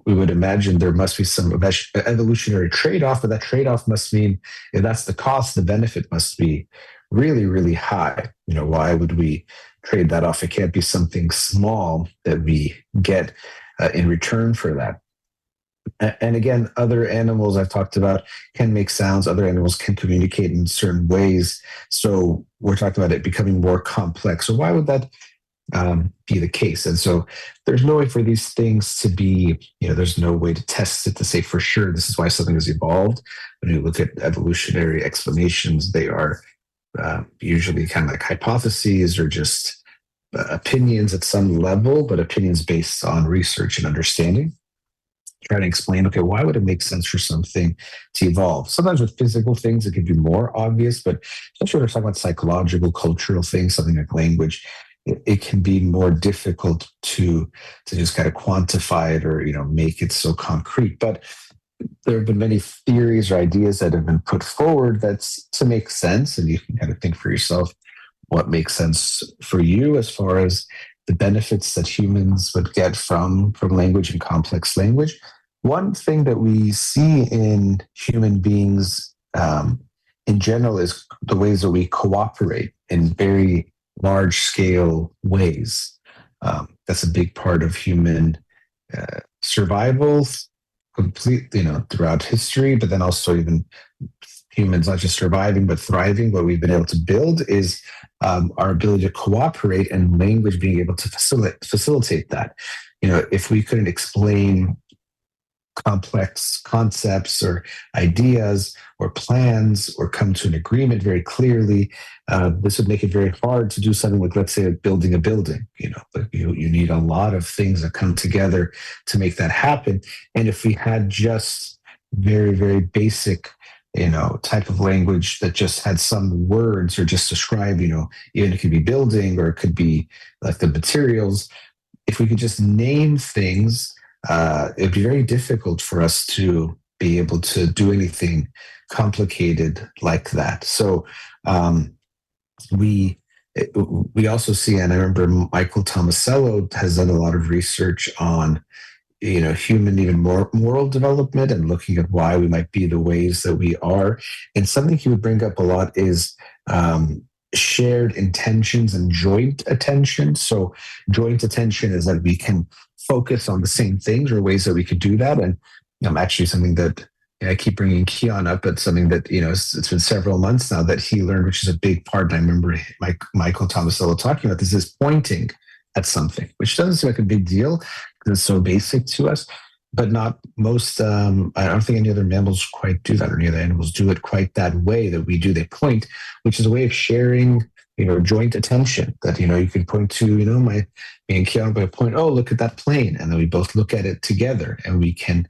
Speaker 2: we would imagine there must be some evolutionary trade-off, but that trade-off must mean if that's the cost, the benefit must be really, really high. Why would we trade that off? It can't be something small that we get in return for that. And again, other animals I've talked about can make sounds. Other animals can communicate in certain ways. So we're talking about it becoming more complex. So why would that be the case? And so there's no way for these things to be, there's no way to test it to say for sure this is why something has evolved. When you look at evolutionary explanations, they are usually kind of like hypotheses or just opinions at some level, but opinions based on research and understanding. Try to explain, okay, why would it make sense for something to evolve? Sometimes with physical things, it can be more obvious, but especially when we're talking about psychological, cultural things, something like language, it can be more difficult to just kind of quantify it or, make it so concrete. But there have been many theories or ideas that have been put forward that's to make sense, and you can kind of think for yourself what makes sense for you as far as the benefits that humans would get from language and complex language. One thing that we see in human beings in general is the ways that we cooperate in very large scale ways. That's a big part of human survival, throughout history, but then also even humans not just surviving but thriving. What we've been able to build is our ability to cooperate, and language being able to facilitate that. If we couldn't explain complex concepts or ideas or plans or come to an agreement very clearly, this would make it very hard to do something like, let's say, building a building. You need a lot of things that come together to make that happen. And if we had just very, very basic type of language that just had some words or just describe, even it could be building or it could be like the materials. If we could just name things, it'd be very difficult for us to be able to do anything complicated like that. So we also see, and I remember Michael Tomasello has done a lot of research on human even more moral development and looking at why we might be the ways that we are. And something he would bring up a lot is shared intentions and joint attention. So joint attention is that we can focus on the same things or ways that we could do that. And actually something that I keep bringing Keon up, but something that, it's been several months now that he learned, which is a big part. And I remember Michael Tomasello talking about this, is pointing at something, which doesn't seem like a big deal because it's so basic to us, but not most, I don't think any other mammals quite do that, or any other animals do it quite that way that we do. They point, which is a way of sharing, joint attention, that, you can point to, me and Keon by point, oh, look at that plane. And then we both look at it together and we can,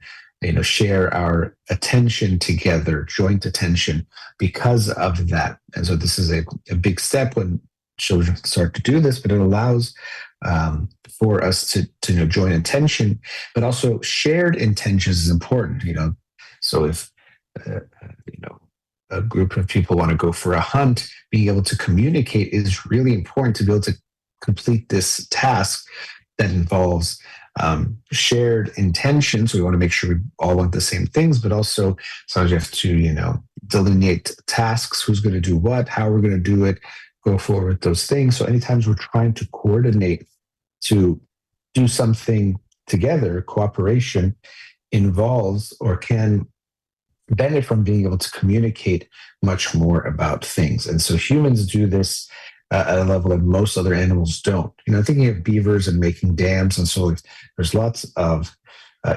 Speaker 2: share our attention together, joint attention because of that. And so this is a big step when children start to do this, but it allows for us to join attention, but also shared intentions is important. So if a group of people want to go for a hunt, being able to communicate is really important to be able to complete this task that involves shared intentions. So we want to make sure we all want the same things, but also sometimes you have to delineate tasks, who's going to do what, how we're going to do it, go forward with those things. So anytime we're trying to coordinate to do something together, cooperation involves or can benefit from being able to communicate much more about things. And so humans do this at a level that most other animals don't. Thinking of beavers and making dams. And so there's lots of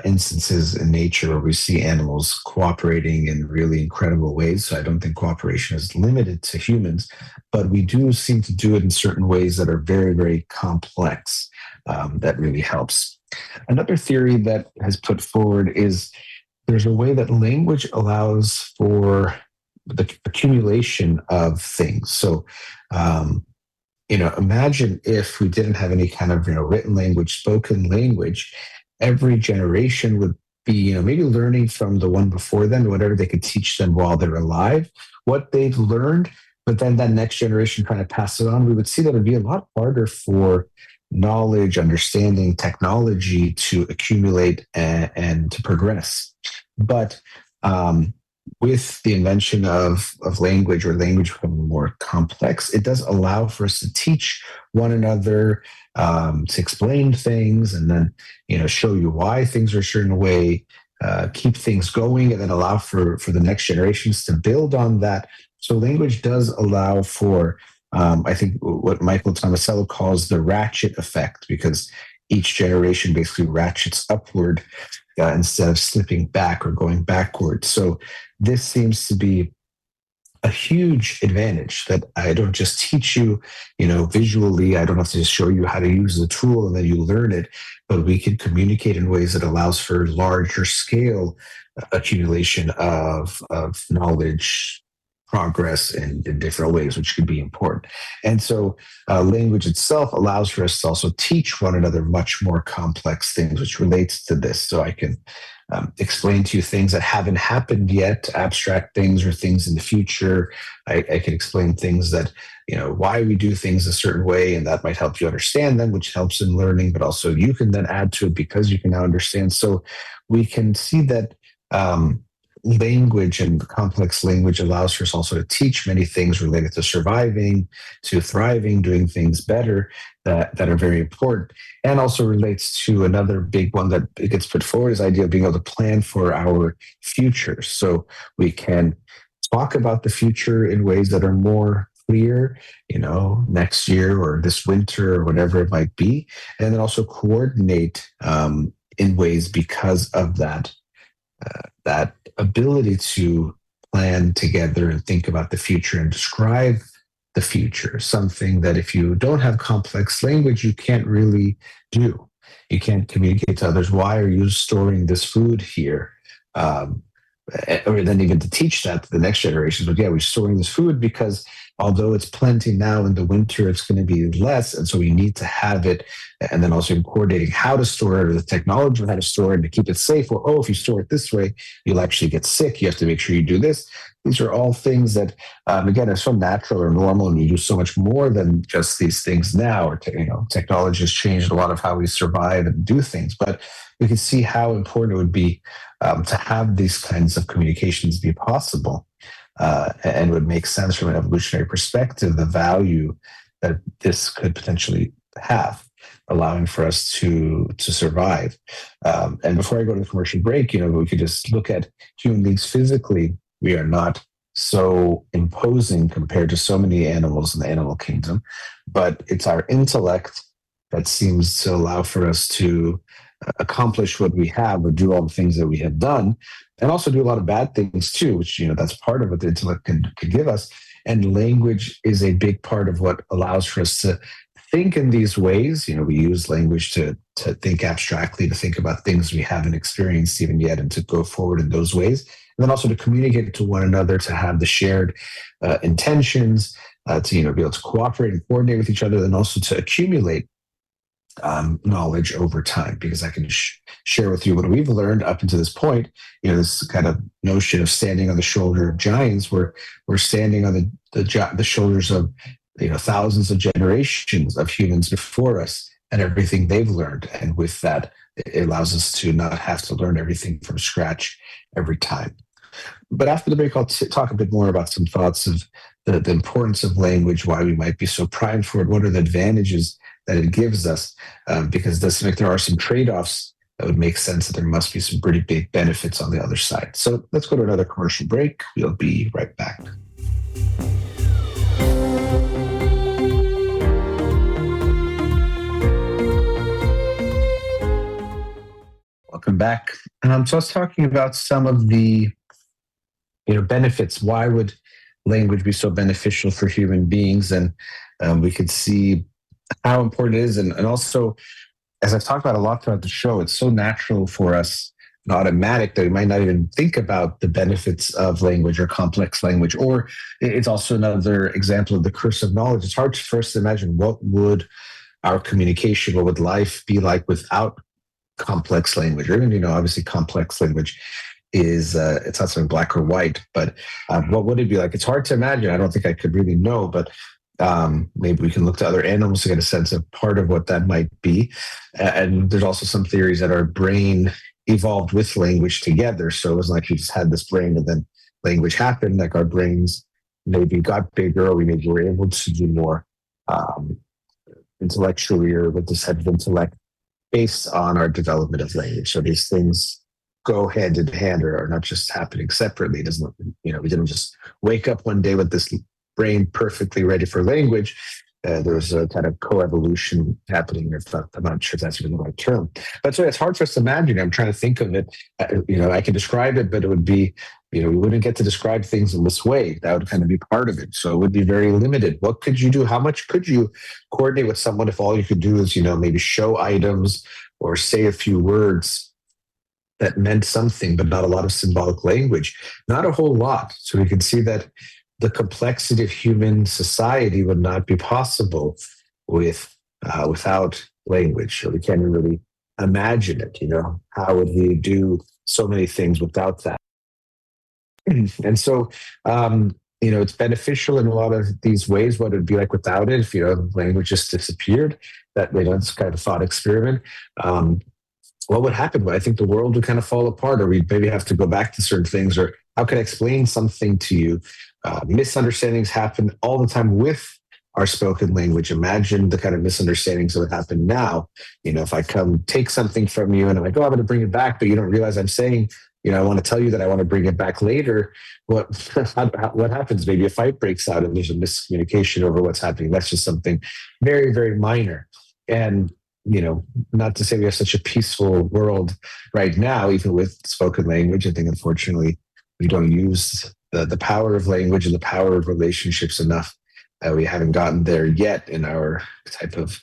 Speaker 2: instances in nature where we see animals cooperating in really incredible ways. So I don't think cooperation is limited to humans, but we do seem to do it in certain ways that are very, very complex. That really helps. Another theory that has put forward is there's a way that language allows for the accumulation of things. So, imagine if we didn't have any kind of written language, spoken language, every generation would be maybe learning from the one before them, whatever they could teach them while they're alive, what they've learned, but then that next generation trying to pass it on. We would see that it'd be a lot harder for knowledge, understanding, technology to accumulate and to progress. But with the invention of language or language becoming more complex, it does allow for us to teach one another, to explain things, and then show you why things are a certain way, keep things going, and then allow for the next generations to build on that. So language does allow for, I think, what Michael Tomasello calls the ratchet effect, because each generation basically ratchets upward instead of slipping back or going backwards. So this seems to be a huge advantage, that I don't just teach you, visually. I don't have to just show you how to use the tool and then you learn it, but we can communicate in ways that allows for larger scale accumulation of knowledge, progress in different ways, which could be important. And so language itself allows for us to also teach one another much more complex things, which relates to this. So I can explain to you things that haven't happened yet, abstract things or things in the future. I can explain things that, why we do things a certain way, and that might help you understand them, which helps in learning, but also you can then add to it because you can now understand. So we can see that language and complex language allows for us also to teach many things related to surviving, to thriving, doing things better that are very important, and also relates to another big one that gets put forward is the idea of being able to plan for our future. So we can talk about the future in ways that are more clear, next year or this winter or whatever it might be, and then also coordinate in ways because of that ability to plan together and think about the future and describe the future, something that if you don't have complex language, you can't really do. You can't communicate to others, why are you storing this food here? Or then even to teach that to the next generation. But yeah, we're storing this food because although it's plenty now in the winter, it's going to be less. And so we need to have it. And then also coordinating how to store it, or the technology of how to store it and to keep it safe. Or, if you store it this way, you'll actually get sick. You have to make sure you do this. These are all things that, again, are so natural or normal, and we do so much more than just these things now. Or technology has changed a lot of how we survive and do things. But we can see how important it would be to have these kinds of communications be possible, and would make sense from an evolutionary perspective, the value that this could potentially have, allowing for us to survive. And before I go to the commercial break, we could just look at human beings physically. We are not so imposing compared to so many animals in the animal kingdom, but it's our intellect that seems to allow for us to accomplish what we have, or do all the things that we have done, and also do a lot of bad things too, which, that's part of what the intellect can give us. And language is a big part of what allows for us to think in these ways. We use language to think abstractly, to think about things we haven't experienced even yet, and to go forward in those ways. And then also to communicate to one another, to have the shared intentions, to be able to cooperate and coordinate with each other, and also to accumulate knowledge over time, because I can share with you what we've learned up until this point. This kind of notion of standing on the shoulder of giants, where we're standing on the shoulders of thousands of generations of humans before us, and everything they've learned. And with that, it allows us to not have to learn everything from scratch every time. But after the break, I'll talk a bit more about some thoughts of the importance of language, why we might be so primed for it, what are the advantages that it gives us, because it does seem like there are some trade-offs that would make sense that there must be some pretty big benefits on the other side. So let's go to another commercial break. We'll be right back. Welcome back. So I was talking about some of the benefits. Why would language be so beneficial for human beings? And we could see how important it is. And also, as I've talked about a lot throughout the show, it's so natural for us and automatic that we might not even think about the benefits of language or complex language. Or it's also another example of the curse of knowledge. It's hard for us to imagine what would our communication, what would life be like without complex language, or even, obviously complex language is, it's not something black or white, but what would it be like? It's hard to imagine. I don't think I could really know, but maybe we can look to other animals to get a sense of part of what that might be. And there's also some theories that our brain evolved with language together. So it wasn't like we just had this brain and then language happened, like our brains maybe got bigger, or we maybe were able to do more intellectually, or with this type of intellect based on our development of language. So these things go hand in hand, or are not just happening separately. It doesn't, we didn't just wake up one day with this brain perfectly ready for language. There was a kind of coevolution happening. I'm not sure if that's even the right term. But so it's hard for us to imagine. I'm trying to think of it. I can describe it, but it would be, we wouldn't get to describe things in this way. That would kind of be part of it. So it would be very limited. What could you do? How much could you coordinate with someone if all you could do is, maybe show items or say a few words that meant something, but not a lot of symbolic language? Not a whole lot. So we can see that the complexity of human society would not be possible without language. So we can't really imagine it. How would we do so many things without that? And so, it's beneficial in a lot of these ways. What it would be like without it, if language just disappeared? It's kind of a thought experiment. What would happen? I think the world would kind of fall apart, or we'd maybe have to go back to certain things. Or how can I explain something to you? Misunderstandings happen all the time with our spoken language. Imagine the kind of misunderstandings that would happen now. If I come take something from you and I'm like, oh, I'm going to bring it back, but you don't realize I'm saying, I want to tell you that I want to bring it back later. What happens? Maybe a fight breaks out and there's a miscommunication over what's happening. That's just something very, very minor. And not to say we have such a peaceful world right now, even with spoken language. I think, unfortunately, we don't use the power of language and the power of relationships enough. We haven't gotten there yet in our type of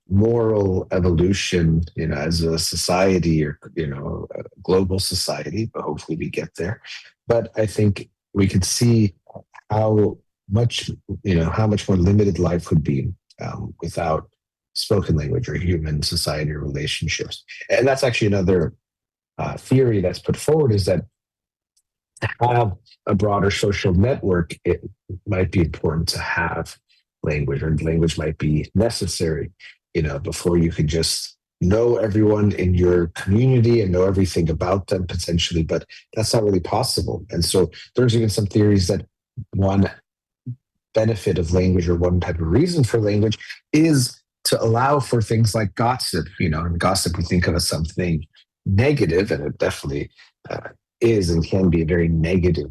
Speaker 2: moral evolution, as a society, or, a global society, but hopefully we get there. But I think we could see how much more limited life would be without spoken language or human society or relationships. And that's actually another theory that's put forward, is that to have a broader social network, it might be important to have language, or language might be necessary, before you could just know everyone in your community and know everything about them potentially, but that's not really possible. And so there's even some theories that one benefit of language, or one type of reason for language, is to allow for things like gossip. And gossip we think of as something negative, and it definitely is and can be a very negative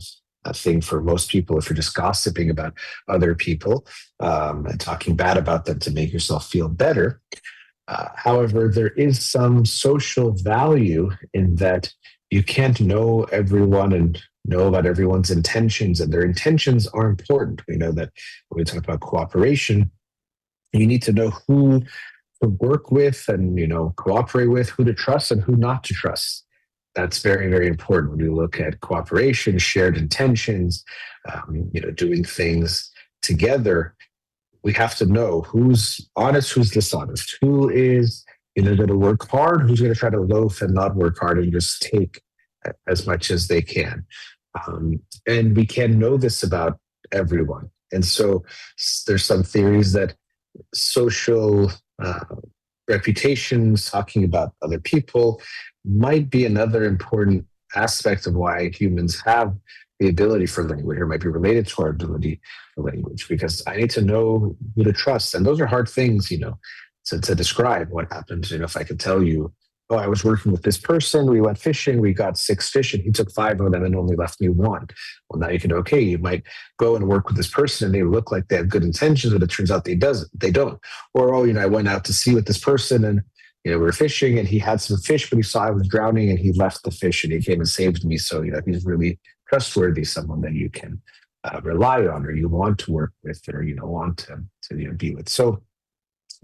Speaker 2: thing for most people if you're just gossiping about other people and talking bad about them to make yourself feel better. However, there is some social value in that you can't know everyone and know about everyone's intentions, and their intentions are important. We know that when we talk about cooperation, you need to know who to work with and, cooperate with, who to trust and who not to trust. That's very, very important when you look at cooperation, shared intentions, doing things together. We have to know who's honest, who's dishonest, who is going to work hard, who's going to try to loaf and not work hard and just take as much as they can. And we can know this about everyone. And so there's some theories that social reputations, talking about other people, might be another important aspect of why humans have the ability for language, or might be related to our ability for language, because I need to know who to trust. And those are hard things, to describe what happens. If I could tell you, oh, I was working with this person, we went fishing, we got 6 fish, and he took 5 of them and only left me one. Well, now you can, okay, you might go and work with this person and they look like they have good intentions, but it turns out they don't. Or, oh, I went out to sea with this person and we were fishing and he had some fish, but he saw I was drowning and he left the fish and he came and saved me. So, he's really trustworthy, someone that you can rely on, or you want to work with, or, want to be with. So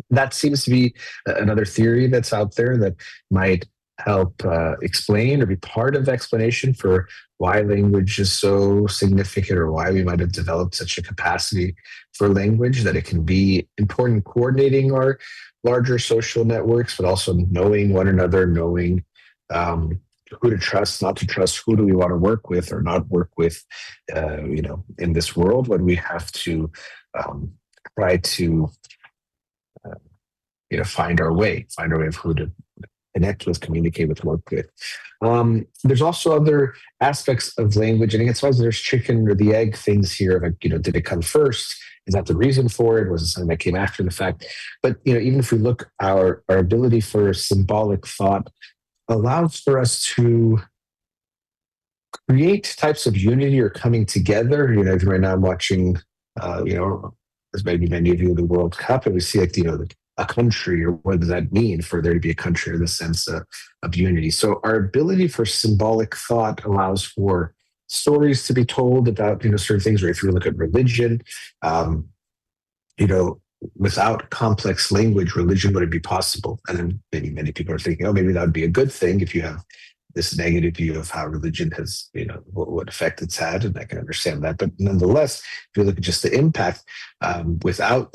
Speaker 2: that seems to be another theory that's out there that might help explain or be part of the explanation for why language is so significant, or why we might have developed such a capacity for language, that it can be important in coordinating our larger social networks, but also knowing one another, knowing who to trust, not to trust, who do we want to work with or not work with, in this world, when we have to try to find our way of who to connect with, communicate with, work with. There's also other aspects of language, and it's always there's chicken or the egg things here. Like, did it come first? Is that the reason for it? Was it something that came after the fact? But even if we look, our ability for symbolic thought allows for us to create types of unity or coming together. Right now I'm watching, as maybe many of you, the World Cup, and we see a country, or what does that mean for there to be a country, in the sense of unity. So our ability for symbolic thought allows for stories to be told about, certain things. Or if you look at religion, without complex language, religion wouldn't be possible. And then maybe many people are thinking, oh, maybe that would be a good thing if you have this negative view of how religion has, what effect it's had. And I can understand that. But nonetheless, if you look at just the impact, without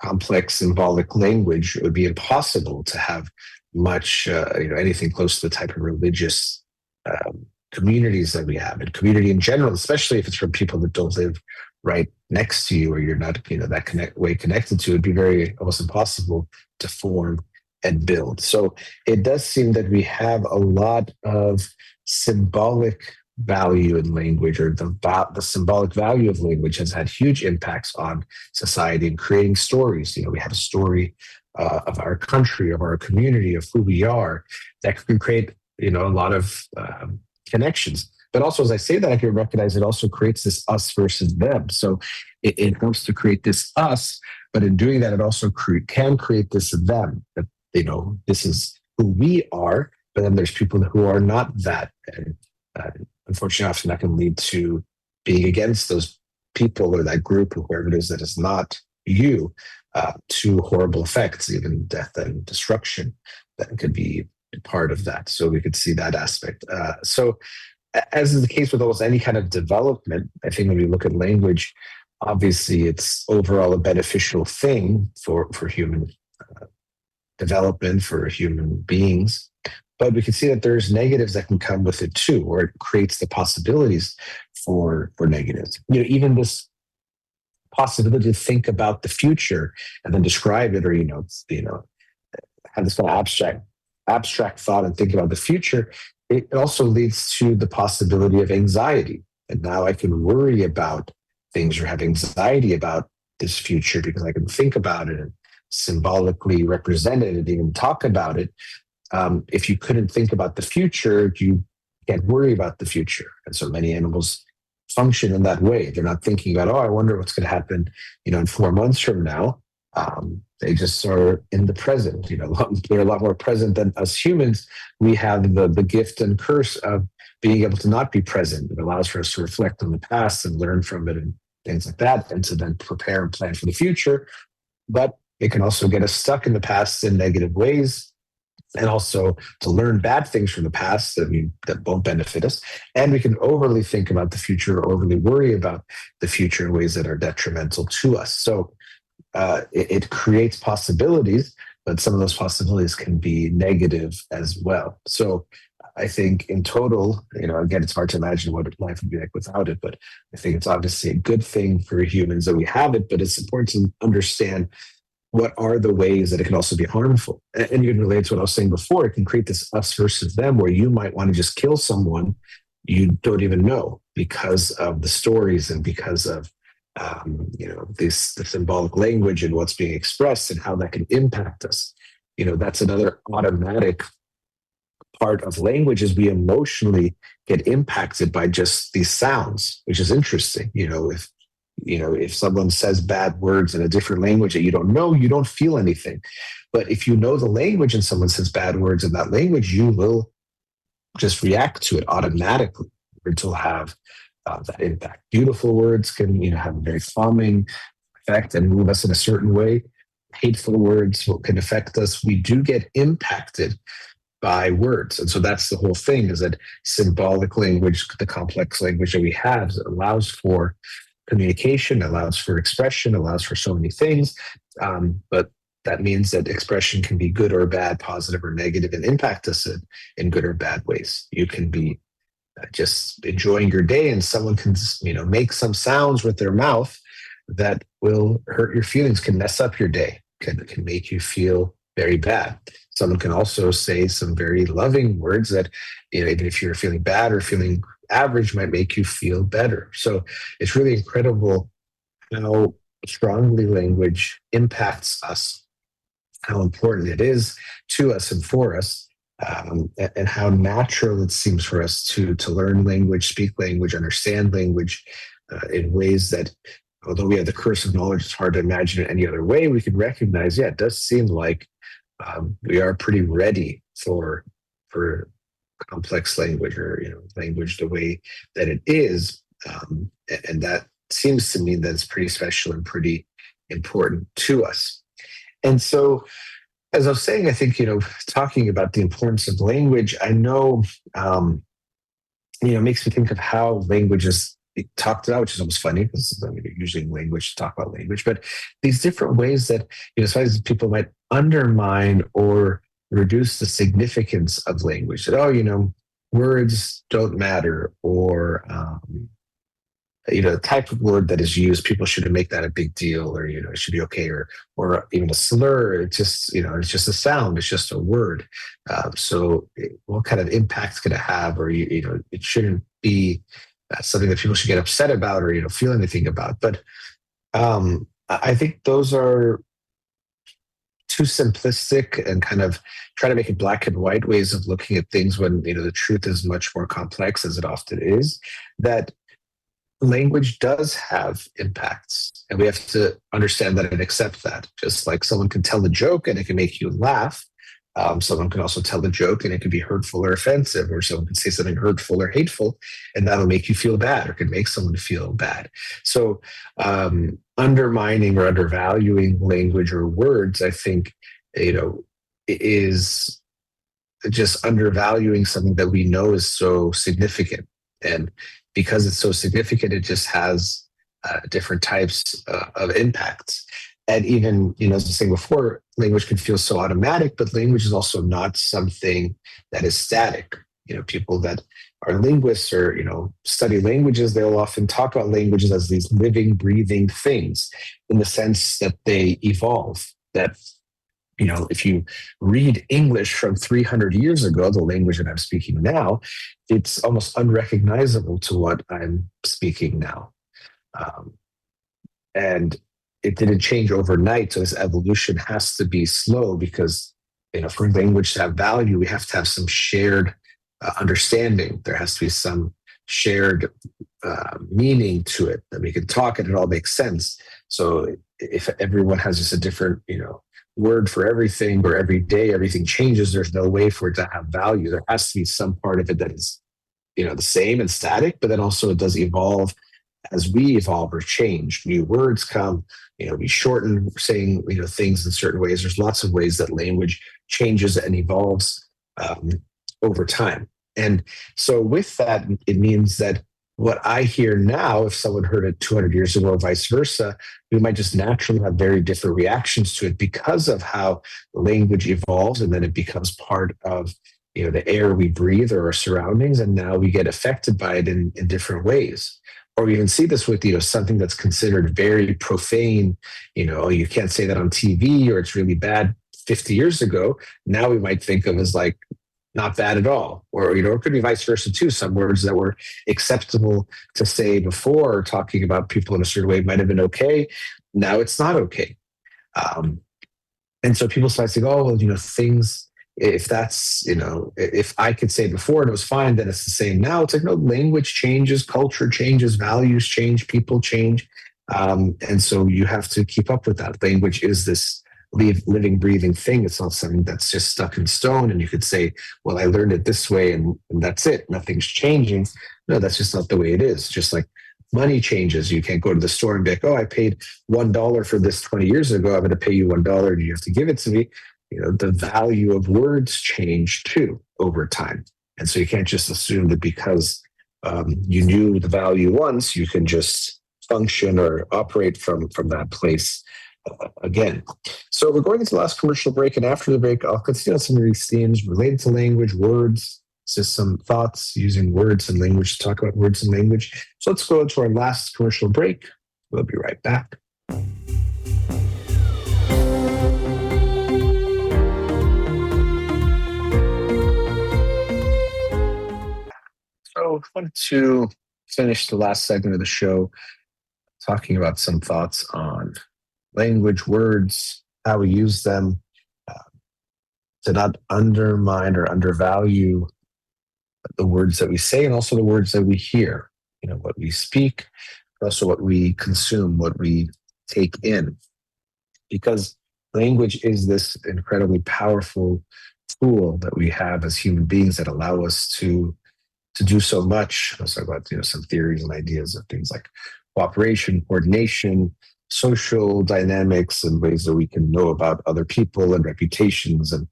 Speaker 2: complex symbolic language, it would be impossible to have much, anything close to the type of religious communities that we have, and community in general, especially if it's from people that don't live right next to you, or you're not, that way connected to. It'd be very almost impossible to form and build. So it does seem that we have a lot of symbolic value in language, or the symbolic value of language has had huge impacts on society and creating stories. We have a story of our country, of our community, of who we are, that can create, a lot of connections. But also, as I say that, I can recognize it also creates this us versus them. So it helps to create this us, but in doing that, it also can create this them, that, this is who we are, but then there's people who are not that. And unfortunately, often that can lead to being against those people or that group, or whoever it is that is not you, to horrible effects, even death and destruction that could be part of that. So we could see that aspect. So as is the case with almost any kind of development, I think when we look at language, obviously it's overall a beneficial thing for human development, for human beings. But we can see that there's negatives that can come with it too, or it creates the possibilities for negatives. Even this possibility to think about the future and then describe it, or have this kind of abstract thought and think about the future. It also leads to the possibility of anxiety. And now I can worry about things, or have anxiety about this future, because I can think about it and symbolically represent it and even talk about it. If you couldn't think about the future, you can't worry about the future. And so many animals function in that way. They're not thinking about, oh, I wonder what's going to happen, in 4 months from now. They just are in the present. They're a lot more present than us humans. We have the gift and curse of being able to not be present. It allows for us to reflect on the past and learn from it and things like that, and to then prepare and plan for the future. But it can also get us stuck in the past in negative ways, and also to learn bad things from the past that won't benefit us. And we can overly think about the future, or overly worry about the future in ways that are detrimental to us. So it creates possibilities, but some of those possibilities can be negative as well. So I think in total, again, it's hard to imagine what life would be like without it, but I think it's obviously a good thing for humans that we have it, but it's important to understand what are the ways that it can also be harmful. And you can relate to what I was saying before. It can create this us versus them, where you might want to just kill someone, you don't even know because of the stories and because of this the symbolic language and what's being expressed and how that can impact us. That's another automatic part of language is we emotionally get impacted by just these sounds, which is interesting. If someone says bad words in a different language that you don't know, you don't feel anything. But if you know the language and someone says bad words in that language, you will just react to it automatically. Words will have that impact. Beautiful words can have a very calming effect and move us in a certain way. Hateful words can affect us. We do get impacted by words. And so that's the whole thing, is that symbolic language, the complex language that we have, allows for communication, allows for expression, allows for so many things. But that means that expression can be good or bad, positive or negative, and impact us in good or bad ways. You can be just enjoying your day and someone can make some sounds with their mouth that will hurt your feelings, can mess up your day, can make you feel very bad. Someone can also say some very loving words that, even if you're feeling bad or feeling average, might make you feel better. So it's really incredible how strongly language impacts us, how important it is to us and for us, and how natural it seems for us to learn language, speak language, understand language in ways that, although we have the curse of knowledge, it's hard to imagine it any other way. We can recognize, it does seem like we are pretty ready for complex language, or language the way that it is, and that seems to me that it's pretty special and pretty important to us. And so, as I was saying, I think talking about the importance of language, I know makes me think of how language is talked about, which is almost funny because you're using language to talk about language, but these different ways that sometimes people might undermine or reduce the significance of language. That words don't matter, or the type of word that is used, people shouldn't make that a big deal, or it should be okay, or even a slur. It's just it's just a sound, it's just a word. So what kind of impact could it have, or it shouldn't be something that people should get upset about, or feel anything about. But I think those are too simplistic and kind of try to make it black and white ways of looking at things, when the truth is much more complex, as it often is. That language does have impacts, and we have to understand that and accept that. Just like someone can tell a joke and it can make you laugh, someone can also tell a joke and it can be hurtful or offensive, or someone can say something hurtful or hateful and that'll make you feel bad, or can make someone feel bad. So undermining or undervaluing language or words, I think, is just undervaluing something that we know is so significant. And because it's so significant, it just has different types of impacts. And even, as I was saying before, language can feel so automatic, but language is also not something that is static. People that are linguists or, study languages, they'll often talk about languages as these living, breathing things, in the sense that they evolve. That, if you read English from 300 years ago, the language that I'm speaking now, it's almost unrecognizable to what I'm speaking now. And it didn't change overnight. So this evolution has to be slow, because, for language to have value, we have to have some shared understanding. There has to be some shared meaning to it, that we can talk and it all makes sense. So if everyone has just a different, word for everything, or every day everything changes, there's no way for it to have value. There has to be some part of it that is, the same and static, but then also it does evolve as we evolve or change. New words come, we shorten saying, things in certain ways. There's lots of ways that language changes and evolves over time. And so with that, it means that what I hear now, if someone heard it 200 years ago, or vice versa, we might just naturally have very different reactions to it, because of how language evolves, and then it becomes part of the air we breathe or our surroundings, and now we get affected by it in different ways. Or we even see this with something that's considered very profane. You can't say that on TV, or it's really bad 50 years ago. Now we might think of as like not bad at all. Or, it could be vice versa too. Some words that were acceptable to say before talking about people in a certain way might have been okay. Now it's not okay. Um, and so people start saying, oh, well, things, if that's, if I could say before and it was fine, then it's the same now. It's like, no, language changes, culture changes, values change, people change. And so you have to keep up with that. Language is this living, breathing thing. It's not something that's just stuck in stone. And you could say, well, I learned it this way and that's it. Nothing's changing. No, that's just not the way it is. Just like money changes. You can't go to the store and be like, oh, I paid $1 for this 20 years ago. I'm going to pay you $1 and you have to give it to me. The value of words change too over time. And so you can't just assume that because you knew the value once, you can just function or operate from that place again. So we're going into the last commercial break, and after the break, I'll continue on some of these themes related to language, words, just some thoughts using words and language to talk about words and language. So let's go into our last commercial break. We'll be right back. So I wanted to finish the last segment of the show talking about some thoughts on language, words, how we use them, to not undermine or undervalue the words that we say and also the words that we hear, what we speak, but also what we consume, what we take in. Because language is this incredibly powerful tool that we have as human beings that allow us to do so much. Let's talk about some theories and ideas of things like cooperation, coordination, social dynamics, and ways that we can know about other people and reputations and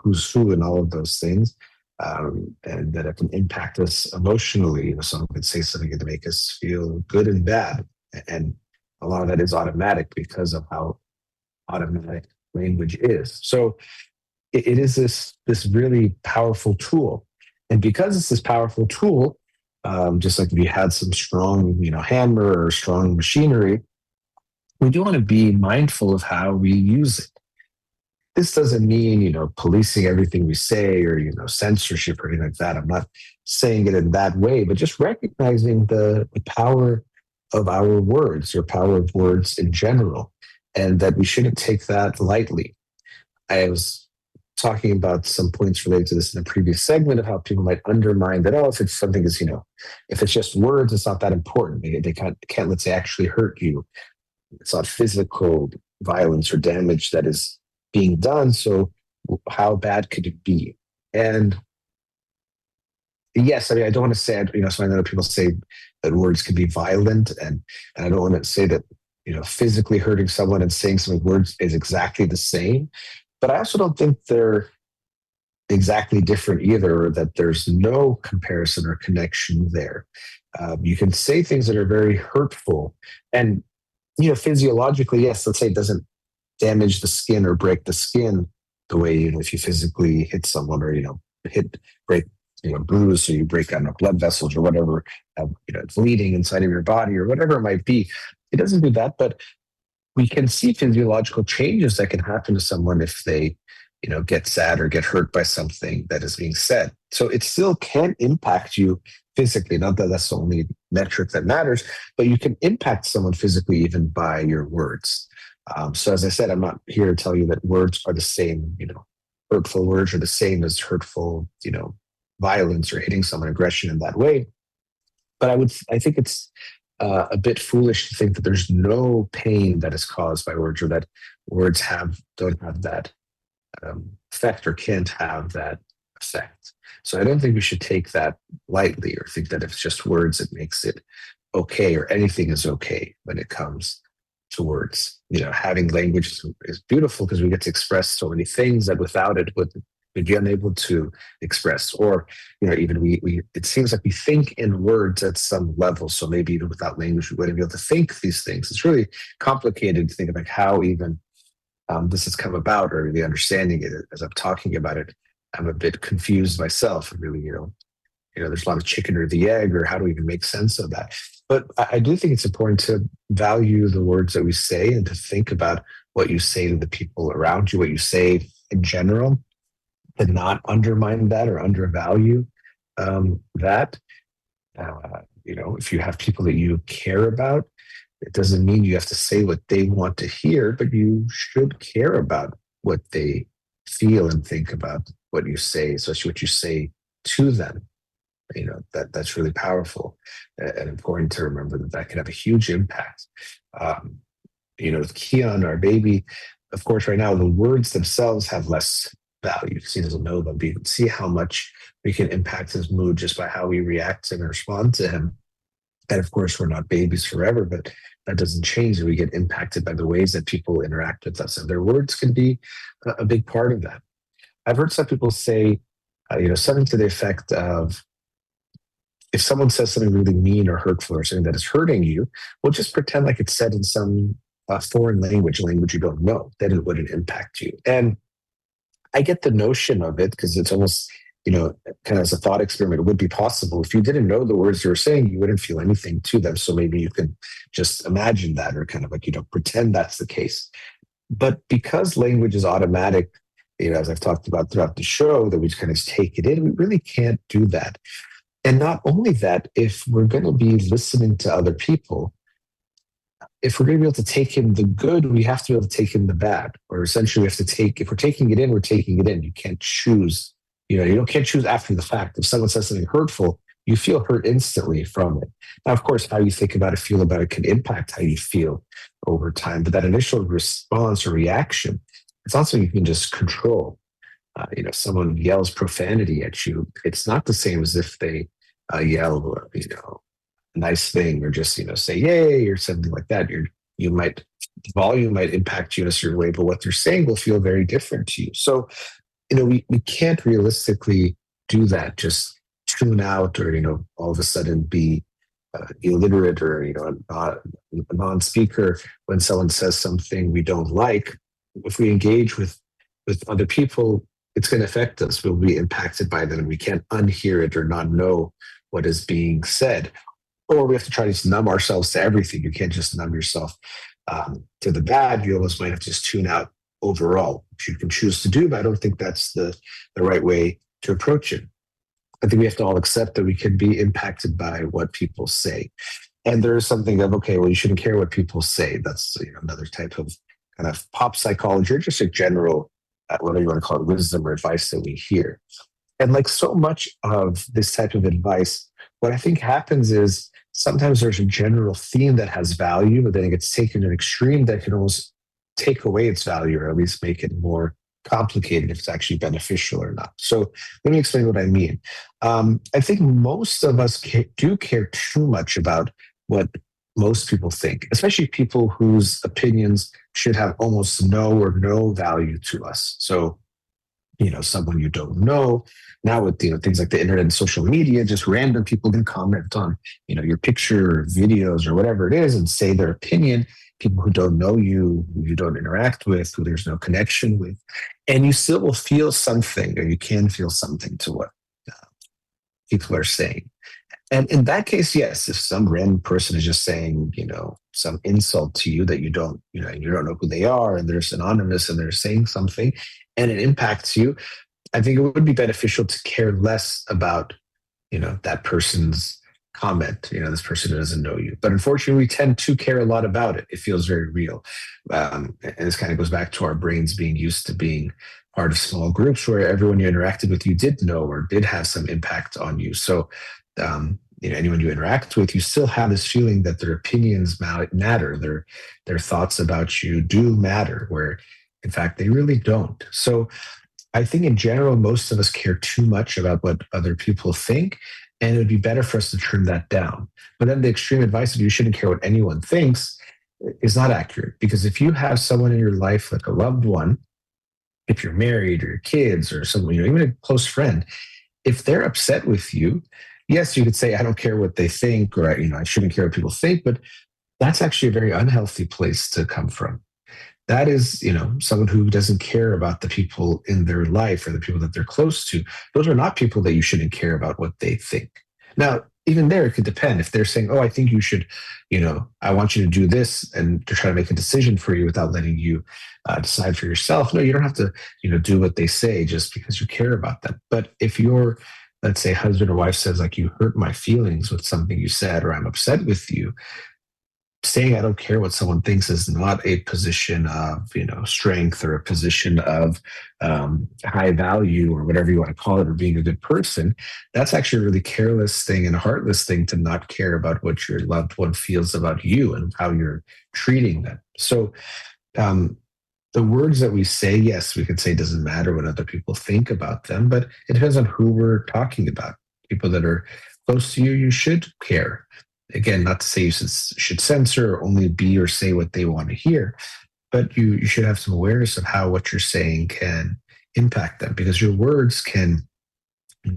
Speaker 2: who's who and all of those things. And that it can impact us emotionally. Someone could say something to make us feel good and bad. And a lot of that is automatic because of how automatic language is. So it is this really powerful tool. And because it's this powerful tool, just like if you had some strong, hammer or strong machinery, we do want to be mindful of how we use it. This doesn't mean, policing everything we say or, censorship or anything like that. I'm not saying it in that way, but just recognizing the power of our words or power of words in general, and that we shouldn't take that lightly. I was talking about some points related to this in a previous segment of how people might undermine that, if it's something is, if it's just words, it's not that important. They can't, let's say, actually hurt you. It's not physical violence or damage that is being done. So how bad could it be? And yes, I don't want to say, so I know people say that words can be violent, and I don't want to say that, physically hurting someone and saying some words is exactly the same. But I also don't think they're exactly different either, or that there's no comparison or connection there. You can say things that are very hurtful, and physiologically, yes, let's say it doesn't damage the skin or break the skin the way, if you physically hit someone or, break, bruise, so you break, blood vessels or whatever, bleeding inside of your body or whatever it might be. It doesn't do that, but we can see physiological changes that can happen to someone if they, get sad or get hurt by something that is being said. So it still can impact you physically. Not that that's the only metric that matters, but you can impact someone physically even by your words. So as I said, I'm not here to tell you that words are the same, hurtful words are the same as hurtful, violence or hitting someone, aggression in that way. But I think it's a bit foolish to think that there's no pain that is caused by words, or that words don't have that effect or can't have that effect. So I don't think we should take that lightly or think that if it's just words, it makes it okay, or anything is okay when it comes to words. Having language is beautiful because we get to express so many things that without it we'd be unable to express. Or, even we it seems like we think in words at some level. So maybe even without language, we wouldn't be able to think these things. It's really complicated to think about how even this has come about, or really understanding it. As I'm talking about it, I'm a bit confused myself. Really, there's a lot of chicken or the egg, or how do we even make sense of that? But I do think it's important to value the words that we say and to think about what you say to the people around you, what you say in general. to not undermine that or undervalue that. If you have people that you care about, it doesn't mean you have to say what they want to hear, but you should care about what they feel and think about what you say, especially what you say to them. That's really powerful and important to remember that can have a huge impact. Um, with Keon, our baby, of course, right now the words themselves have less value because he doesn't know them. But you can see how much we can impact his mood just by how we react and respond to him. And of course, we're not babies forever, but that doesn't change. We get impacted by the ways that people interact with us, and their words can be a big part of that. I've heard some people say, something to the effect of, if someone says something really mean or hurtful or something that is hurting you, well, just pretend like it's said in some foreign language, a language you don't know, then it wouldn't impact you. And I get the notion of it because it's almost, kind of as a thought experiment, it would be possible. If you didn't know the words you were saying, you wouldn't feel anything to them. So maybe you can just imagine that or kind of like, pretend that's the case. But because language is automatic, as I've talked about throughout the show, that we just kind of take it in, we really can't do that. And not only that, if we're going to be listening to other people, if we're going to be able to take in the good, we have to be able to take in the bad. Or essentially, we have to if we're taking it in, we're taking it in. You can't choose. Can't choose after the fact. If someone says something hurtful, you feel hurt instantly from it. Now, of course, how you think about it, feel about it can impact how you feel over time. But that initial response or reaction, it's not something you can just control. Someone yells profanity at you, it's not the same as if they yell, a nice thing or just, say yay or something like that. The volume might impact you in a certain way, but what they're saying will feel very different to you. So, we can't realistically do that, just tune out or, all of a sudden be illiterate or, a non-speaker when someone says something we don't like. If we engage with other people, it's going to affect us. We'll be impacted by that, and we can't unhear it or not know what is being said. Or we have to try to numb ourselves to everything. You can't just numb yourself to the bad. You almost might have to just tune out overall, which you can choose to do, but I don't think that's the right way to approach it. I think we have to all accept that we can be impacted by what people say. And there's something of, okay, well, you shouldn't care what people say. That's another type of kind of pop psychology or just a general, whatever you want to call it, wisdom or advice that we hear. And like so much of this type of advice, what I think happens is sometimes there's a general theme that has value, but then it gets taken to an extreme that can almost take away its value or at least make it more complicated if it's actually beneficial or not. So let me explain what I mean. I think most of us do care too much about what most people think, especially people whose opinions should have almost no value to us. So, someone you don't know. Now with things like the internet and social media, just random people can comment on your picture or videos or whatever it is and say their opinion. People who don't know you, who you don't interact with, who there's no connection with, and you still will feel something, or you can feel something to what people are saying. And in that case, yes, if some random person is just saying, some insult to you that you don't know who they are, and they're anonymous and they're saying something, and it impacts you, I think it would be beneficial to care less about, that person's comment, this person who doesn't know you. But unfortunately, we tend to care a lot about it. It feels very real. And this kind of goes back to our brains being used to being part of small groups where everyone you interacted with, you did know or did have some impact on you. So, anyone you interact with, you still have this feeling that their opinions matter. Their thoughts about you do matter, where in fact, they really don't. So I think in general, most of us care too much about what other people think, and it would be better for us to trim that down. But then the extreme advice of you shouldn't care what anyone thinks is not accurate, because if you have someone in your life, like a loved one, if you're married or your kids or someone, even a close friend, if they're upset with you, yes, you could say, I don't care what they think, or, I shouldn't care what people think, but that's actually a very unhealthy place to come from. That is, someone who doesn't care about the people in their life or the people that they're close to. Those are not people that you shouldn't care about what they think. Now, even there, it could depend. If they're saying, "Oh, I think you should," I want you to do this, and to try to make a decision for you without letting you decide for yourself. No, you don't have to, do what they say just because you care about them. But if your, let's say, husband or wife says, like, "You hurt my feelings with something you said," or "I'm upset with you," saying "I don't care what someone thinks" is not a position of strength, or a position of high value, or whatever you want to call it, or being a good person. That's actually a really careless thing and a heartless thing, to not care about what your loved one feels about you and how you're treating them. So um, the words that we say, yes, we could say it doesn't matter what other people think about them, but it depends on who we're talking about. People that are close to you, you should care. Again, not to say you should censor or only be or say what they want to hear, but you should have some awareness of how what you're saying can impact them, because your words can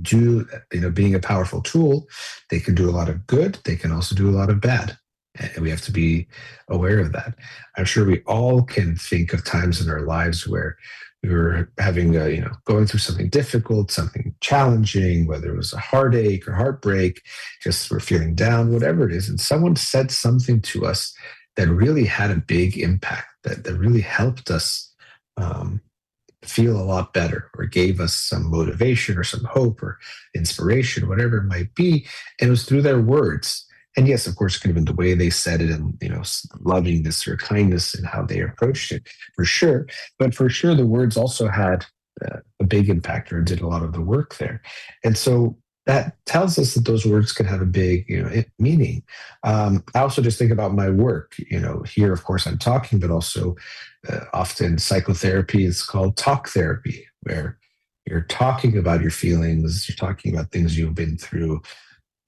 Speaker 2: do, being a powerful tool, they can do a lot of good, they can also do a lot of bad. And we have to be aware of that. I'm sure we all can think of times in our lives where we were having going through something difficult, something challenging, whether it was a heartache or heartbreak, just we're feeling down, whatever it is, and someone said something to us that really had a big impact, that really helped us um, feel a lot better, or gave us some motivation or some hope or inspiration, whatever it might be. And it was through their words. And yes, of course, it could have been the way they said it, and lovingness or kindness and how they approached it, for sure. But for sure, the words also had a big impact, or did a lot of the work there. And so that tells us that those words can have a big, meaning. I also just think about my work. Here, of course, I'm talking, but also often psychotherapy is called talk therapy, where you're talking about your feelings, you're talking about things you've been through.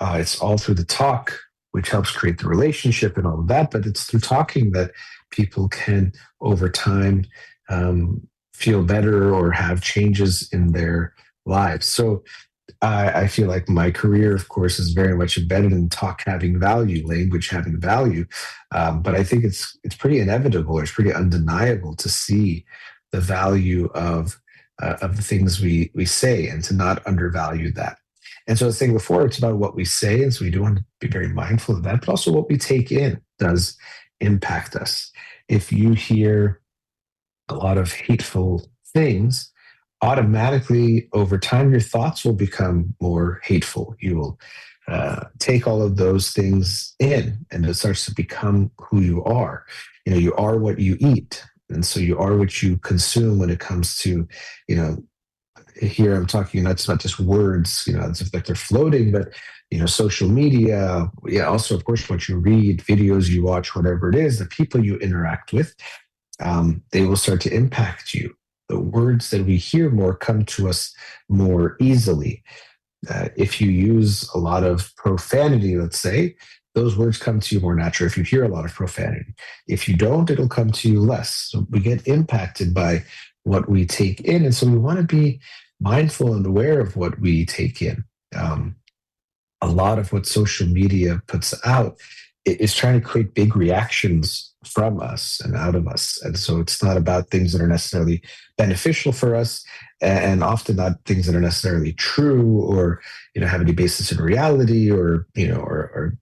Speaker 2: It's all through the talk, which helps create the relationship and all of that. But it's through talking that people can, over time, feel better or have changes in their lives. So I feel like my career, of course, is very much embedded in talk having value, language having value. But I think it's pretty inevitable, or it's pretty undeniable to see the value of the things we say, and to not undervalue that. And so, the thing before, it's about what we say, and so we do want to be very mindful of that. But also, what we take in does impact us. If you hear a lot of hateful things, automatically over time your thoughts will become more hateful. You will take all of those things in, and it starts to become who you are. You are what you eat, and so you are what you consume. When it comes to, here I'm talking not just words, it's like they're floating, but social media, yeah, also of course what you read, videos you watch, whatever it is, the people you interact with, they will start to impact you. The words that we hear more come to us more easily. If you use a lot of profanity, let's say, those words come to you more natural if you hear a lot of profanity. If you don't, it'll come to you less. So we get impacted by what we take in. And so we want to be mindful and aware of what we take in. A lot of what social media puts out is trying to create big reactions from us and out of us. And so it's not about things that are necessarily beneficial for us, and often not things that are necessarily true, or have any basis in reality, or or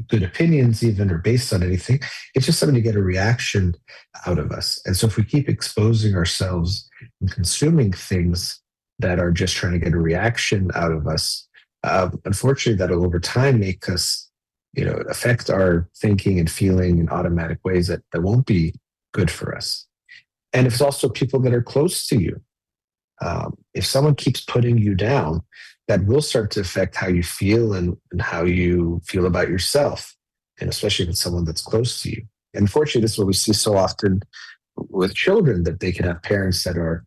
Speaker 2: good opinions even, or based on anything. It's just something to get a reaction out of us. And so if we keep exposing ourselves and consuming things that are just trying to get a reaction out of us, unfortunately that'll over time make us affect our thinking and feeling in automatic ways that won't be good for us. And if it's also people that are close to you, if someone keeps putting you down, that will start to affect how you feel, and how you feel about yourself, and especially if it's someone that's close to you. And unfortunately, this is what we see so often with children, that they can have parents that are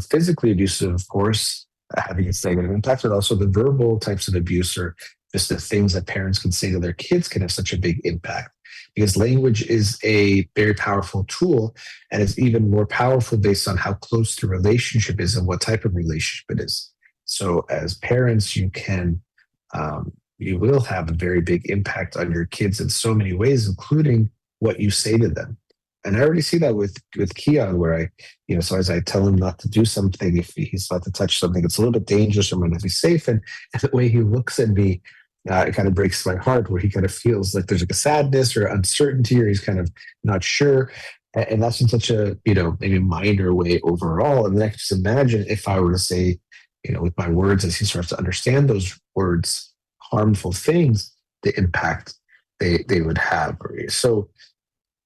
Speaker 2: physically abusive, of course, having its negative impact, but also the verbal types of abuse, or just the things that parents can say to their kids, can have such a big impact, because language is a very powerful tool, and it's even more powerful based on how close the relationship is and what type of relationship it is. So as parents, you will have a very big impact on your kids in so many ways, including what you say to them. And I already see that with Keon, where so as I tell him not to do something, if he's about to touch something, it's a little bit dangerous, or might not be safe, and the way he looks at me, it kind of breaks my heart where he kind of feels like there's like a sadness or uncertainty, or he's kind of not sure. And that's in such a, maybe minor way overall. And then I can just imagine if I were to say, with my words, as he starts to understand those words, harmful things, the impact they would have. So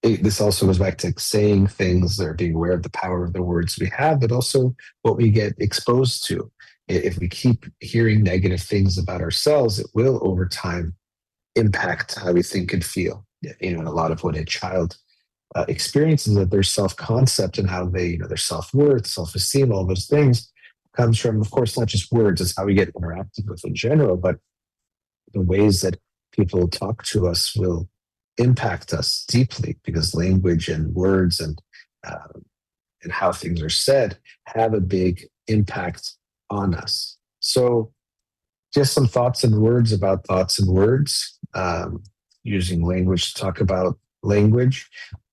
Speaker 2: this also goes back to saying things, or being aware of the power of the words we have, but also what we get exposed to. If we keep hearing negative things about ourselves, it will over time impact how we think and feel. And a lot of what a child experiences of their self-concept and how they, their self-worth, self-esteem, all those things comes from, of course, not just words, it's how we get interacted with in general, but the ways that people talk to us will impact us deeply, because language and words and how things are said have a big impact on us. So just some thoughts and words about thoughts and words, using language to talk about language.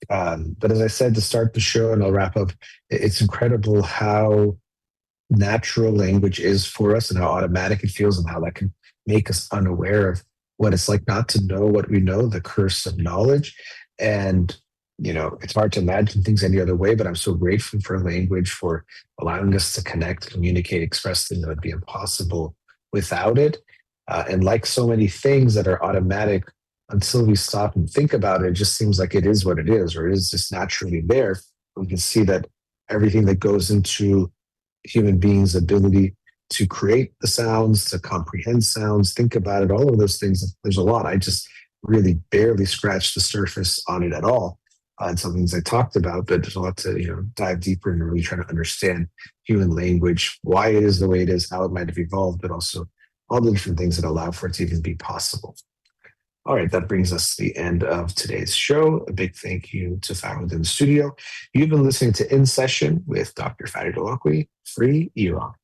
Speaker 2: But as I said to start the show, and I'll wrap up, it's incredible how natural language is for us and how automatic it feels, and how that can make us unaware of what it's like not to know what we know, the curse of knowledge. And, it's hard to imagine things any other way, but I'm so grateful for language, for allowing us to connect, communicate, express things that would be impossible without it. And like so many things that are automatic, until we stop and think about it, it just seems like it is what it is, or it is just naturally there. We can see that everything that goes into human beings' ability to create the sounds, to comprehend sounds, think about it, all of those things, there's a lot. I just really barely scratched the surface on it at all. And some things I talked about, but there's a lot to dive deeper and really try to understand human language, why it is the way it is, how it might have evolved, but also all the different things that allow for it to even be possible. All right, that brings us to the end of today's show. A big thank you to Farid in the studio. You've been listening to In Session with Dr. Farid Holakouee, free Iran.